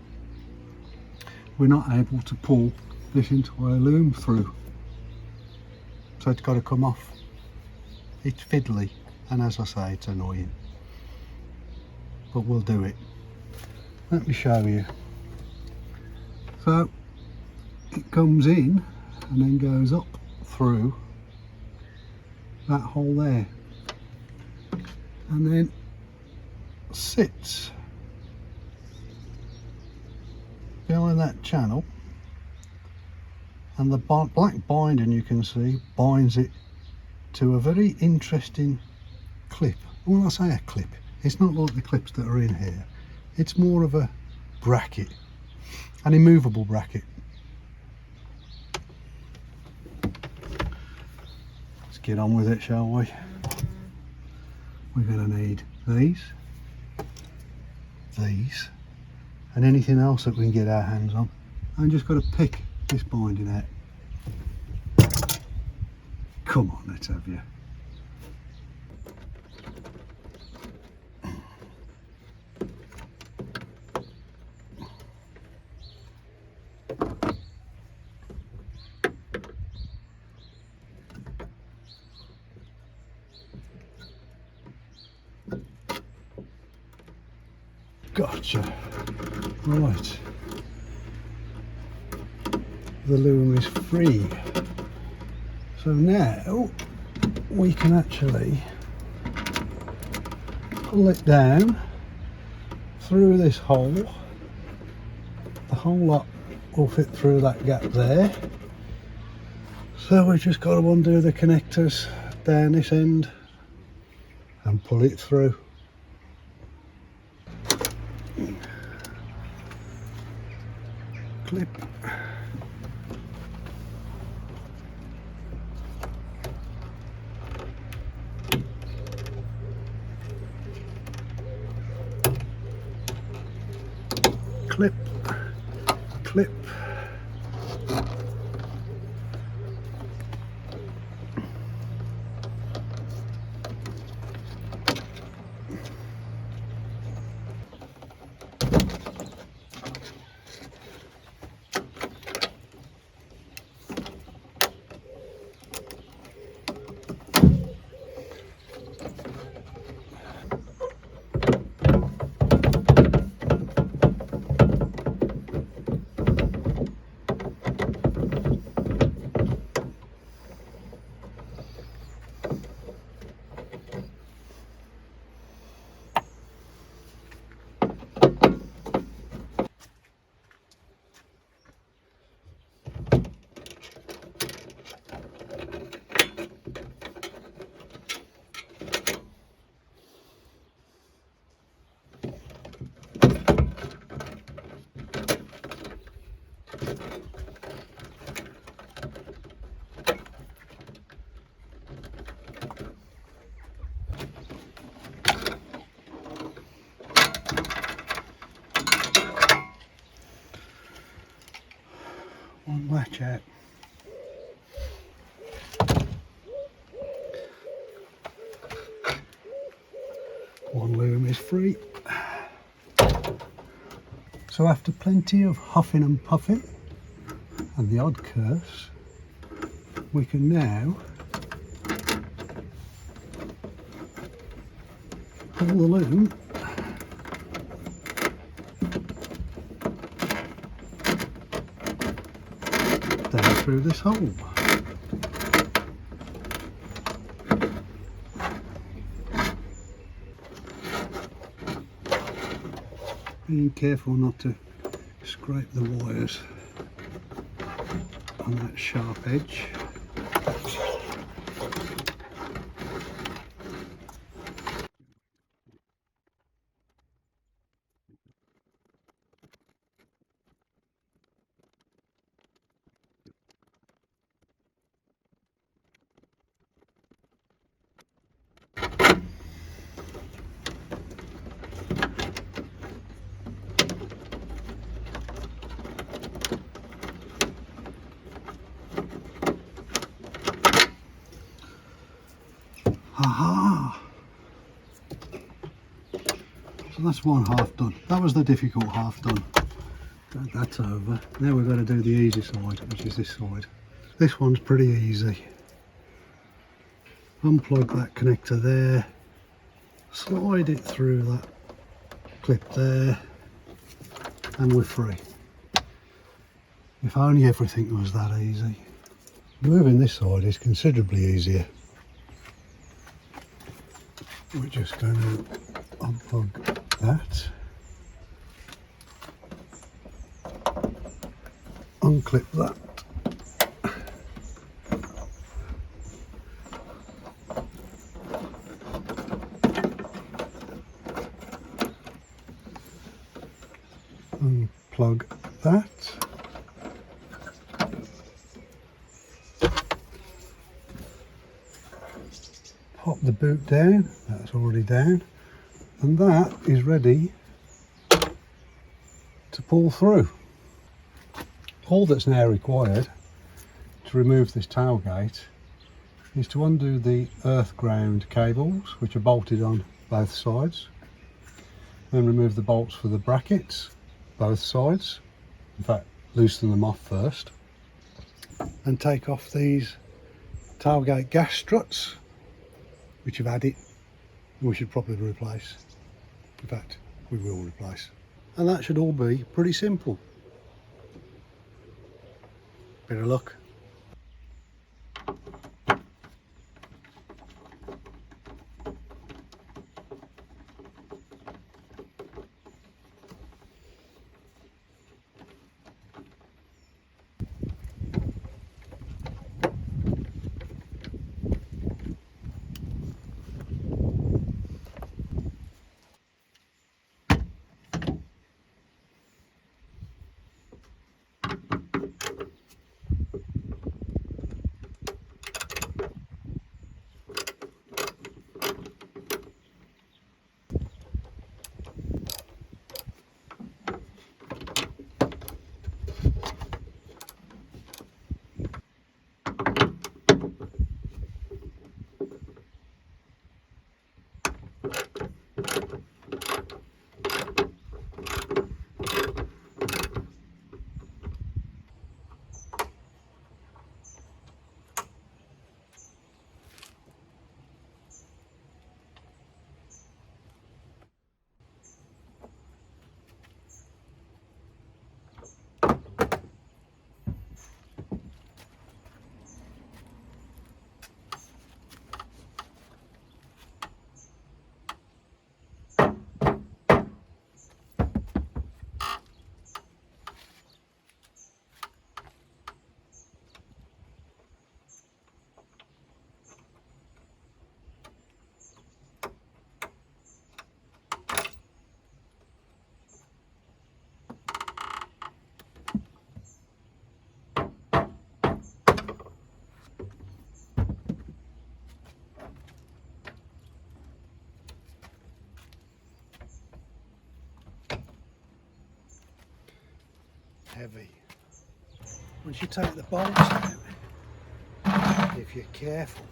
we're not able to pull this entire loom through. So it's got to come off. It's fiddly, and as I say, it's annoying, but we'll do it. Let me show you. So it comes in and then goes up through that hole there, and then sits behind that channel, and the black binding, you can see, binds it to a very interesting clip. When I say a clip, it's not like the clips that are in here. It's more of a bracket, an immovable bracket. Let's get on with it, shall we? We're going to need these, and anything else that we can get our hands on. I'm just got to pick this binding out. Come on, let's have you. Gotcha. Right. The loom is free. So now we can actually pull it down through this hole. The whole lot will fit through that gap there. So we've just got to undo the connectors down this end and pull it through. Clip. Clip. Clip. latch out. One loom is free. So after plenty of huffing and puffing and the odd curse, we can now pull the loom down through this hole. Being careful not to scrape the wires on that sharp edge. Aha! So that's one half done. That was the difficult half done. That's over. Now we've got to do the easy side, which is this side. This one's pretty easy. Unplug that connector there, slide it through that clip there, and we're free. If only everything was that easy. Moving this side is considerably easier. We're just going to unplug that, unclip that, unplug that, pop the boot down, that's already down, and that is ready to pull through. All that's now required to remove this tailgate is to undo the earth ground cables, which are bolted on both sides, then remove the bolts for the brackets both sides, in fact loosen them off first, and take off these tailgate gas struts which have had it, we should probably replace. In fact, we will replace. And that should all be pretty simple. Bit of luck. Heavy. Once you take the bolts out, if you're careful,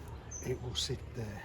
it will sit there.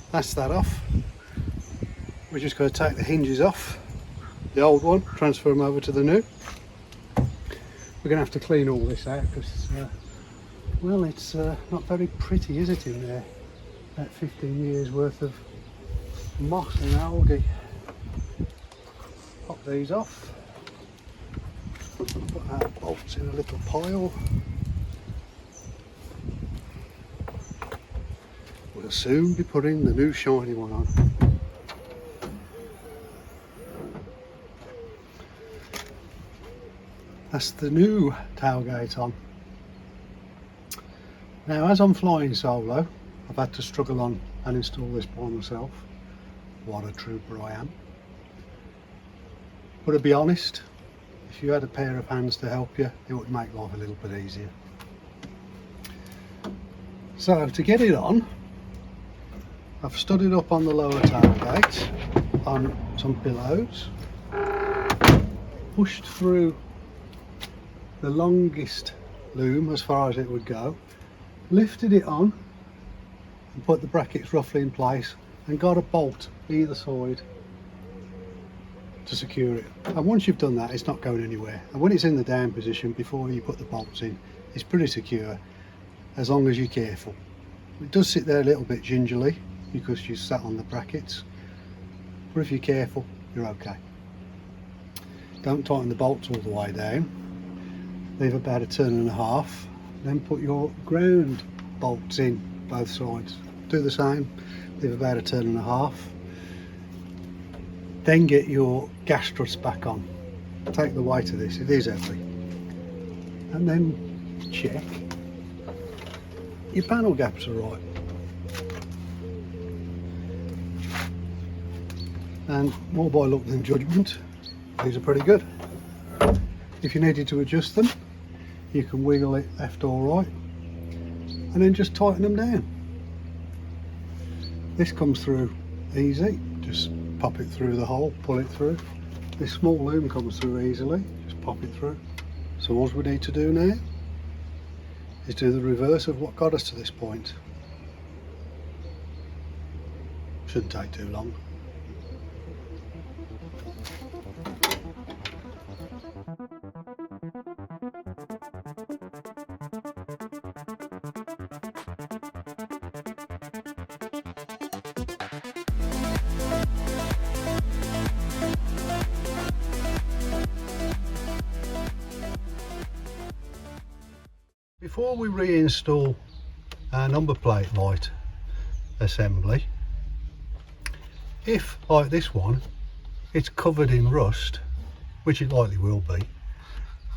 That's that off. We're just going to take the hinges off the old one, transfer them over to the new. We're going to have to clean all this out because, well, it's not very pretty, is it, in there? About 15 years worth of moss and algae. Pop these off. Put our bolts in a little pile. We'll soon be putting the new shiny one on. That's the new tailgate on. Now, as I'm flying solo, I've had to struggle on and install this by myself. What a trooper I am. But to be honest, if you had a pair of hands to help you, it would make life a little bit easier. So to get it on, I've stood it up on the lower tailgate on some pillows, pushed through the longest loom as far as it would go, lifted it on and put the brackets roughly in place and got a bolt either side to secure it. And once you've done that, it's not going anywhere. And when it's in the down position before you put the bolts in, it's pretty secure as long as you're careful. It does sit there a little bit gingerly because you sat on the brackets, but if you're careful, you're okay. Don't tighten the bolts all the way down. Leave about a turn and a half, then put your ground bolts in both sides. Do the same, leave about a turn and a half. Then get your gas struts back on. Take the weight of this, it is heavy. And then check your panel gaps are right. And more by look than judgment, these are pretty good. If you needed to adjust them, you can wiggle it left or right and then just tighten them down. This comes through easy, just pop it through the hole, pull it through. This small loom comes through easily, just pop it through. So all we need to do now is do the reverse of what got us to this point. Shouldn't take too long. Before we reinstall our number plate light assembly, If, like this one, it's covered in rust, which it likely will be,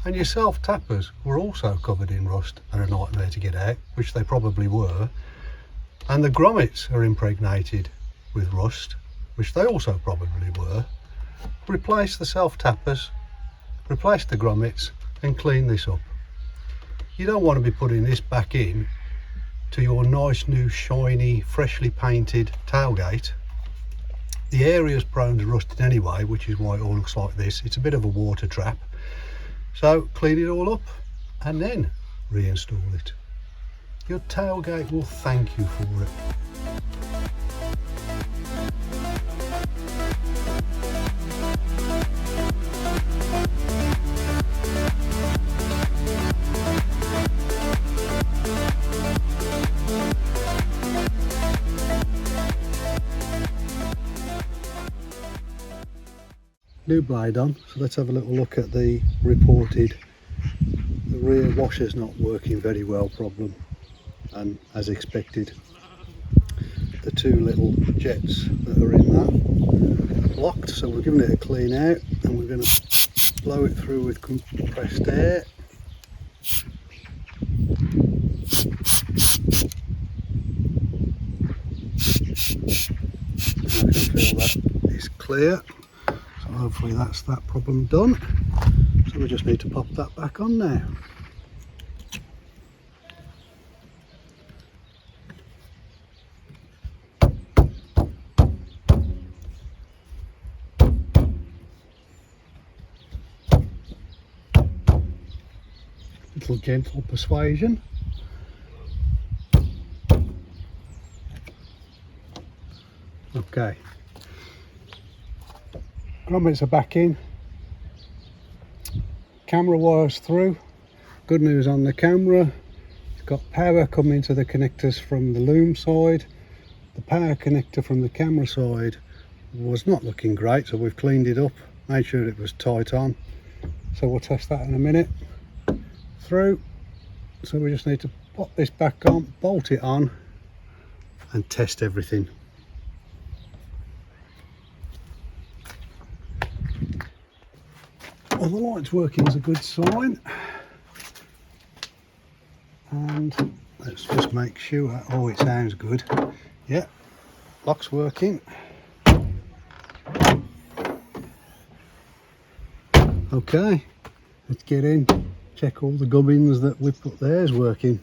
and your self-tappers were also covered in rust and a nightmare to get out, which they probably were, and the grommets are impregnated with rust, which they also probably were, replace the self-tappers, replace the grommets and clean this up. You don't want to be putting this back in to your nice new shiny freshly painted tailgate. The area is prone to rusting anyway, which is why it all looks like this. It's a bit of a water trap. So clean it all up and then reinstall it. Your tailgate will thank you for it. New blade on, so let's have a little look at the reported the rear washer's not working very well problem, and as expected the two little jets that are in that are blocked, so we're giving it a clean out and we're going to blow it through with compressed air. I can feel that is clear. Hopefully that's that problem done. So we just need to pop that back on now. Little gentle persuasion. Okay. Grommets are back in, camera wires through. Good news on the camera, it's got power coming to the connectors from the loom side. The power connector from the camera side was not looking great, so we've cleaned it up, made sure it was tight on. So we'll test that in a minute. Through, so we just need to pop this back on, bolt it on and test everything. Well, the light's working is a good sign, and let's just make sure. Oh, it sounds good. Yeah, lock's working. Okay, let's get in, check all the gubbins that we put there is working.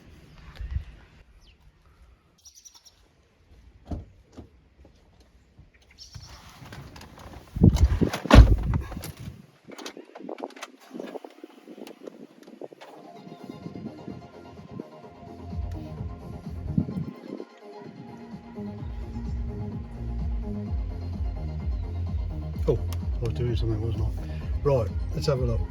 Oh, I was doing something, wasn't I? Right, let's have a look.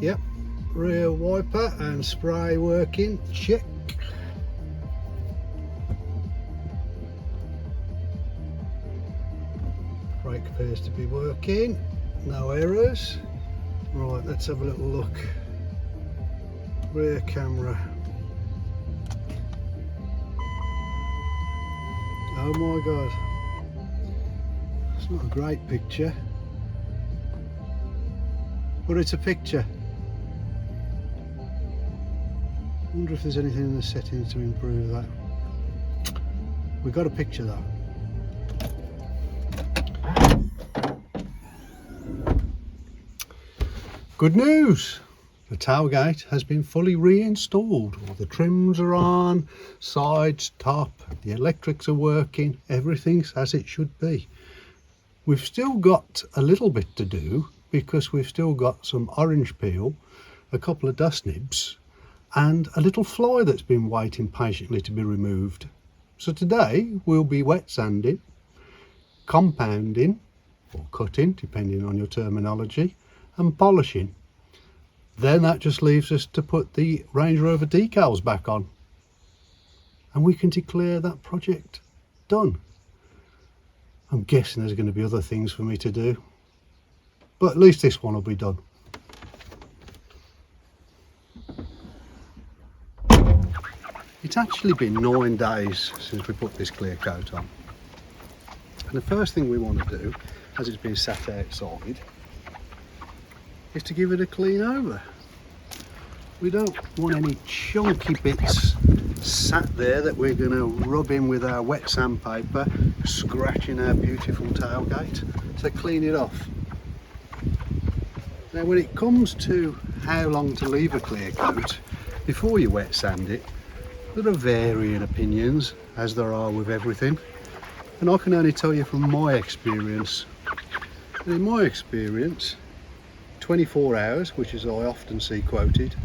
Yep, rear wiper and spray working, check. Brake appears to be working, no errors. Right, let's have a little look. Rear camera. Oh my god, it's not a great picture, but it's a picture. I wonder if there's anything in the settings to improve that. We got a picture though. Good news! The tailgate has been fully reinstalled. All the trims are on, sides, top, the electrics are working, everything's as it should be. We've still got a little bit to do because we've still got some orange peel, a couple of dust nibs and a little fly that's been waiting patiently to be removed. So today we'll be wet sanding, compounding or cutting depending on your terminology, and polishing. Then that just leaves us to put the Range Rover decals back on and we can declare that project done. I'm guessing there's going to be other things for me to do, but at least this one will be done. it's actually been 9 days since we put this clear coat on. And the first thing we want to do, as it's been sat outside, is to give it a clean over. We don't want any chunky bits sat there that we're going to rub in with our wet sandpaper, scratching our beautiful tailgate. So clean it off. Now when it comes to how long to leave a clear coat before you wet sand it, there are varying opinions, as there are with everything. And I can only tell you from my experience. And in my experience, 24 hours, which is I often see quoted,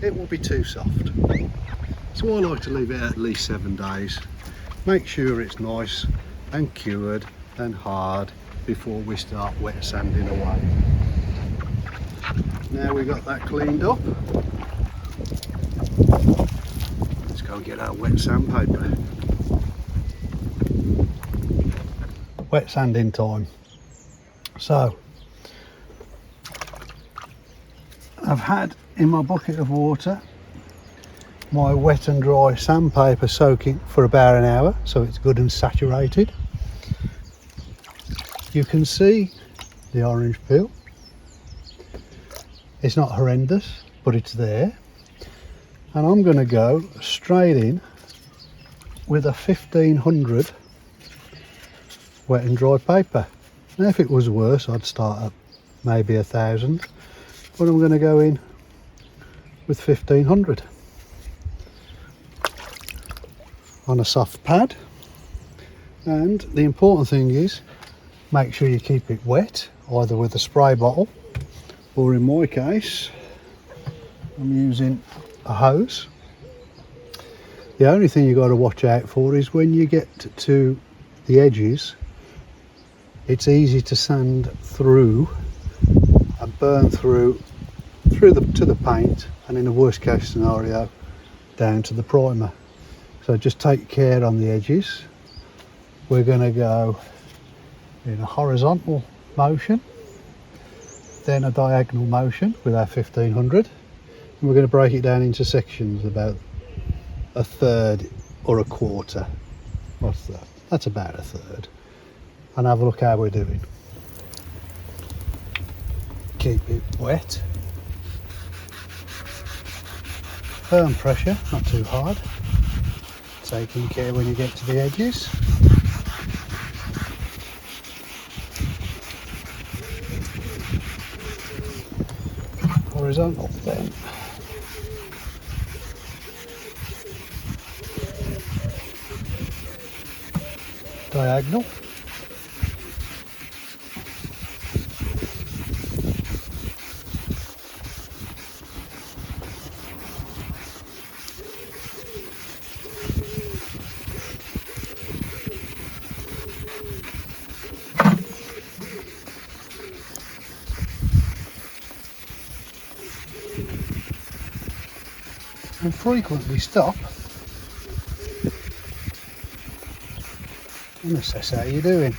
it will be too soft. So I like to leave it at least 7 days. Make sure it's nice and cured and hard before we start wet sanding away. Now we've got that cleaned up, let's go and get our wet sandpaper. Wet sanding time. So I've had in my bucket of water my wet and dry sandpaper soaking for about an hour, so it's good and saturated. You can see the orange peel. It's not horrendous, but it's there. And I'm going to go straight in with a 1500 wet and dry paper. Now if it was worse, I'd start at maybe 1000, but I'm going to go in with 1500 on a soft pad. And the important thing is, make sure you keep it wet, either with a spray bottle, or in my case, I'm using a hose. The only thing you've got to watch out for is when you get to the edges, it's easy to sand through and burn through to the paint, and in the worst case scenario, down to the primer. So just take care on the edges. We're going to go in a horizontal motion, then a diagonal motion with our 1500, and we're going to break it down into sections about a third or a quarter. What's that? That's about a third. And have a look how we're doing. Keep it wet. Firm pressure, not too hard. Taking care when you get to the edges. Horizontal then. Diagonal. And frequently stop and assess how you're doing.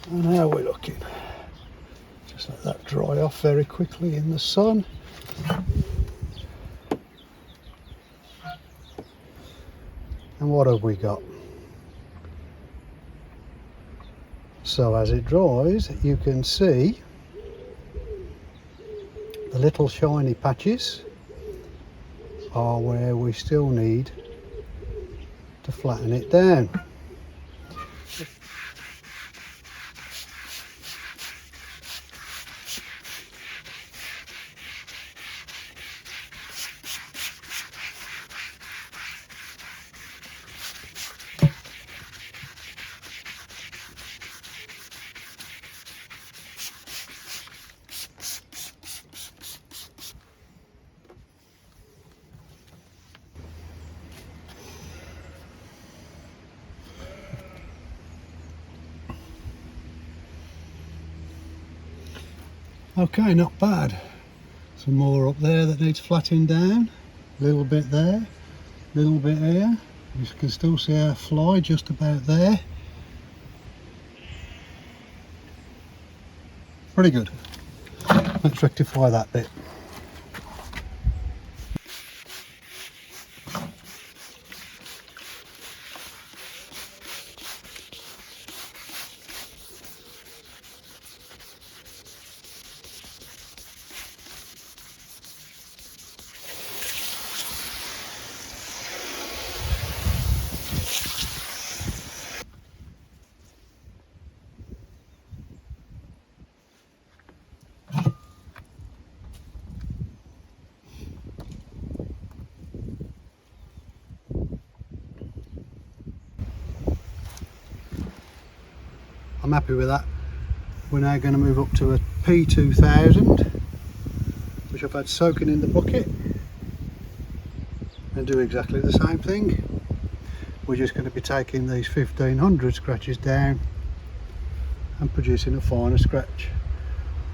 And how we're looking. Just let that dry off very quickly in the sun. And what have we got? So as it dries, you can see the little shiny patches are where we still need to flatten it down. Okay, not bad. Some more up there that needs flattening down. A little bit there, a little bit here. You can still see our fly just about there. pretty good. Let's rectify that bit. I'm happy with that. We're now going to move up to a P2000, which I've had soaking in the bucket, and do exactly the same thing. We're just going to be taking these 1500 scratches down and producing a finer scratch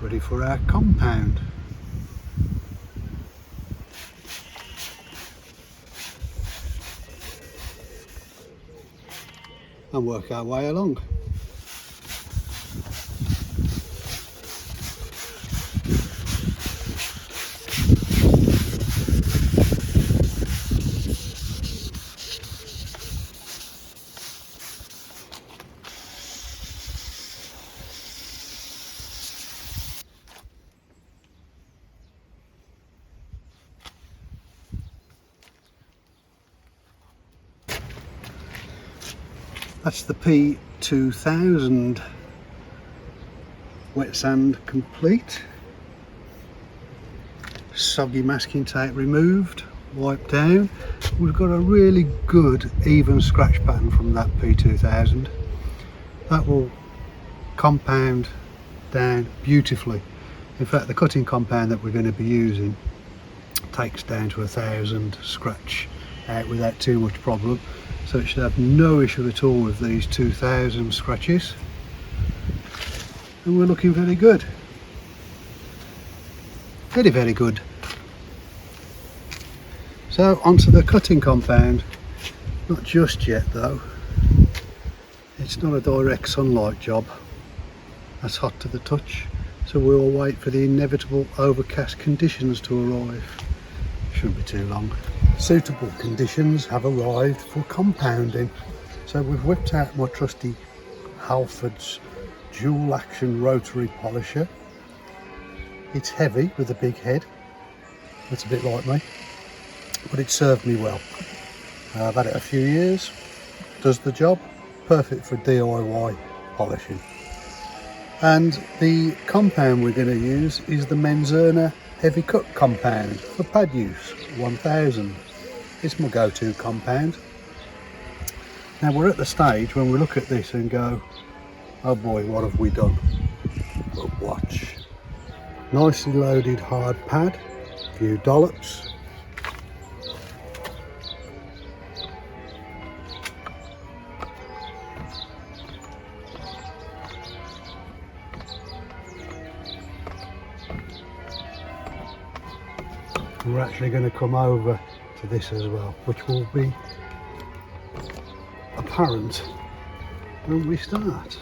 ready for our compound. And work our way along. That's the P2000 wet sand complete. Soggy masking tape removed, wiped down. We've got a really good even scratch pattern from that P2000. That will compound down beautifully. In fact, the cutting compound that we're going to be using takes down to 1000 scratch out without too much problem. So it should have no issue at all with these 2000 scratches, and we're looking very good, very good. So onto the cutting compound. Not just yet though, it's not a direct sunlight job, that's hot to the touch, so we'll wait for the inevitable overcast conditions to arrive. Shouldn't be too long. Suitable conditions have arrived for compounding, so we've whipped out my trusty Halford's dual action rotary polisher. It's heavy with a big head, it's a bit like me, but it served me well. I've had it a few years, does the job, perfect for DIY polishing. And the compound we're going to use is the Menzerner Heavy Cut compound for pad use, 1000. It's my go-to compound. Now we're at the stage when we look at this and go, oh boy, what have we done? But watch. Nicely loaded hard pad, a few dollops. We're actually going to come over to this as well, which will be apparent when we start.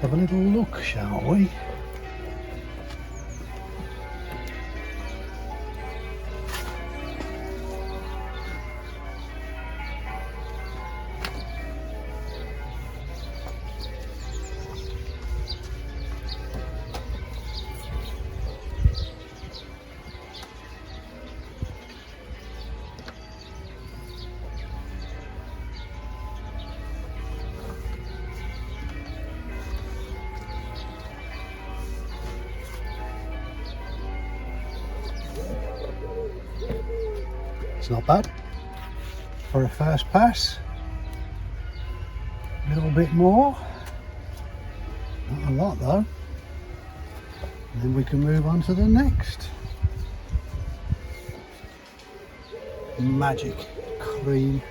Have a little look, shall we? That's not bad for a first pass. A little bit more, not a lot though. And then we can move on to the next. Magic cream.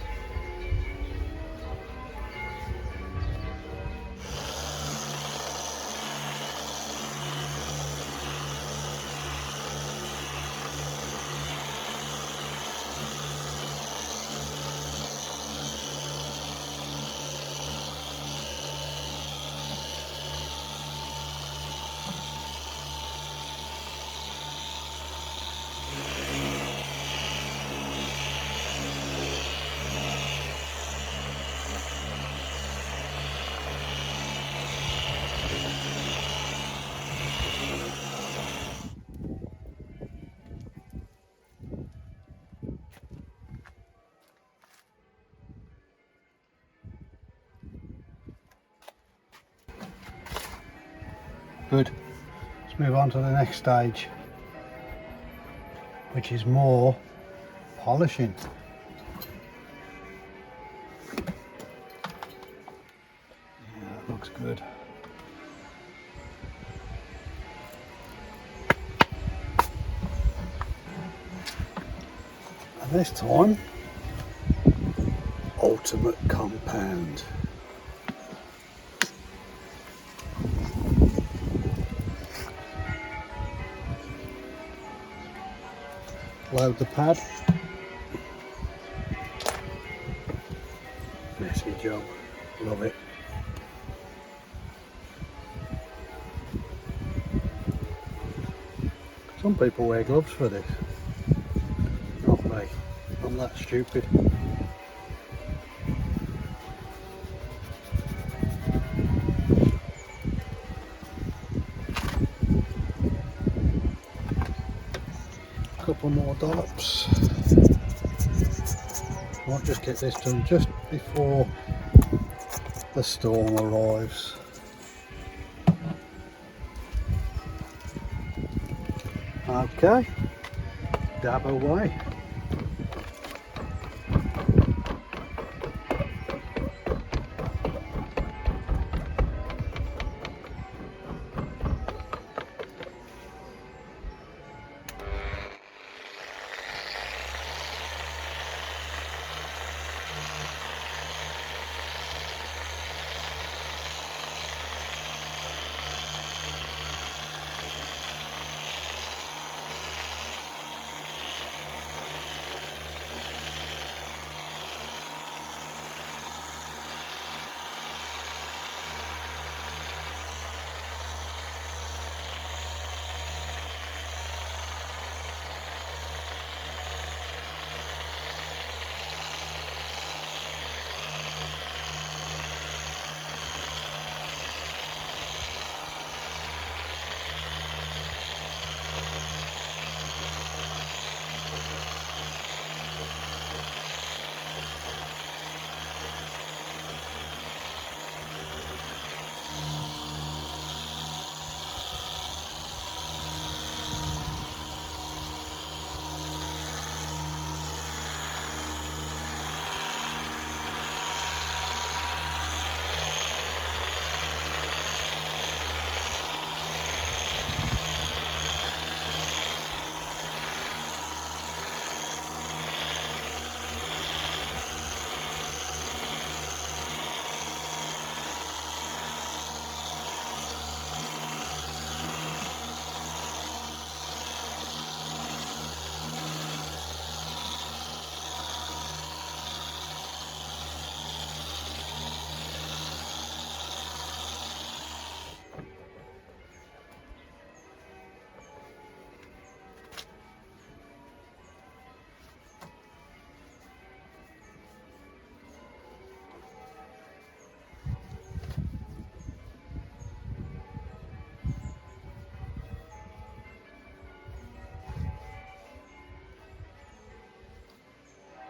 Good. Let's move on to the next stage, which is more polishing. Yeah, that looks good. And this time, ultimate compound. Load the pad. Messy job. Love it. Some people wear gloves for this. Not me. I'm that stupid. Couple more dollops. Might just get this done just before the storm arrives. Okay, dab away.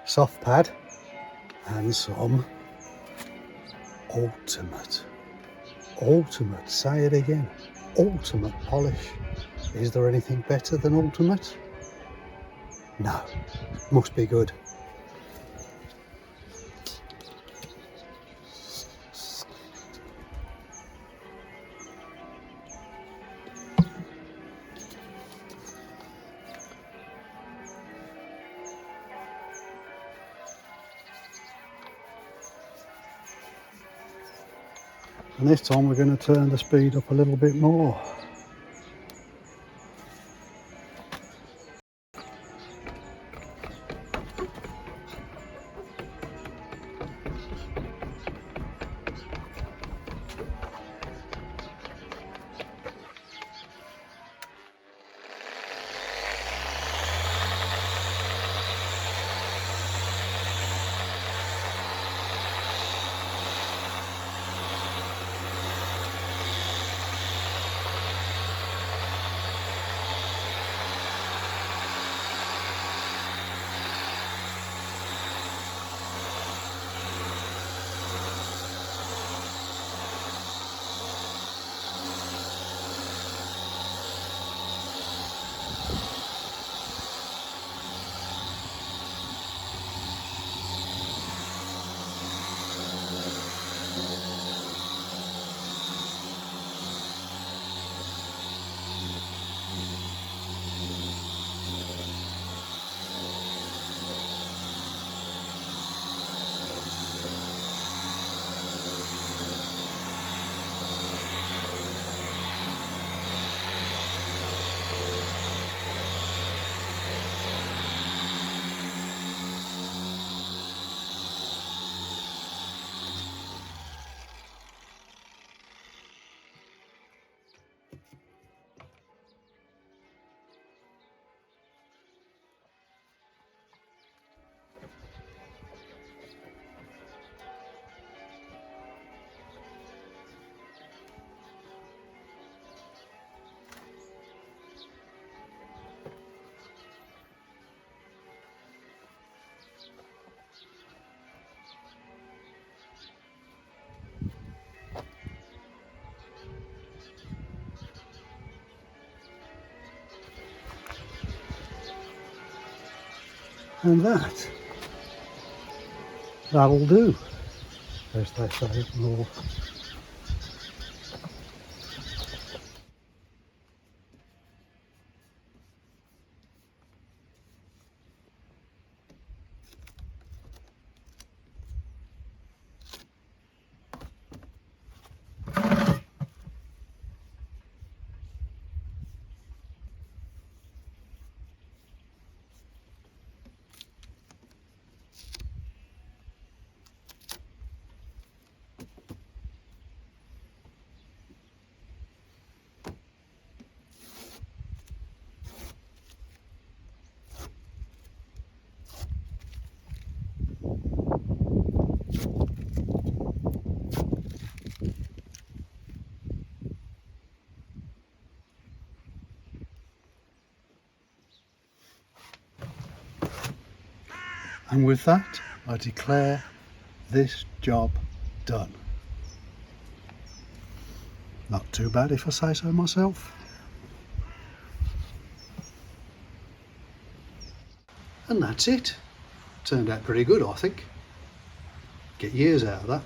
Soft pad and some ultimate, say it again, ultimate polish. Is there anything better than ultimate? No, must be good. And this time we're going to turn the speed up a little bit more. And that'll do, as they say up north. And with that, I declare this job done. Not too bad if I say so myself. And that's it. Turned out pretty good, I think. Get years out of that.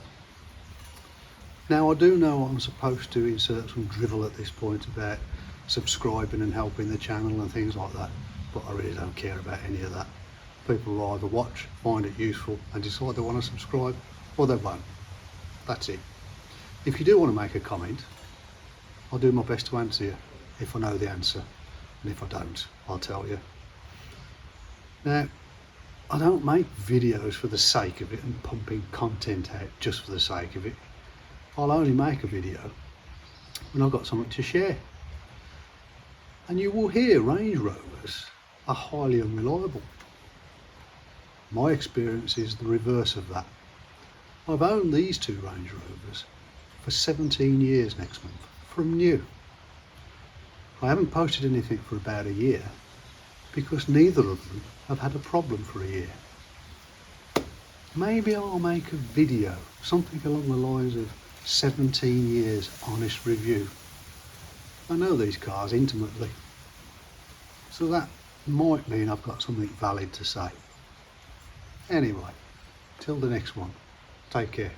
Now I do know I'm supposed to insert some drivel at this point about subscribing and helping the channel and things like that, but I really don't care about any of that. People will either watch, find it useful and decide they want to subscribe, or they won't. That's it. If you do want to make a comment, I'll do my best to answer you if I know the answer, and if I don't, I'll tell you. Now, I don't make videos for the sake of it and pumping content out just for the sake of it. I'll only make a video when I've got something to share. And you will hear Range Rovers are highly unreliable. My experience is the reverse of that. I've owned these two Range Rovers for 17 years next month, from new. I haven't posted anything for about a year because neither of them have had a problem for a year. Maybe I'll make a video, something along the lines of 17 years honest review. I know these cars intimately, so that might mean I've got something valid to say. Anyway, till the next one, take care.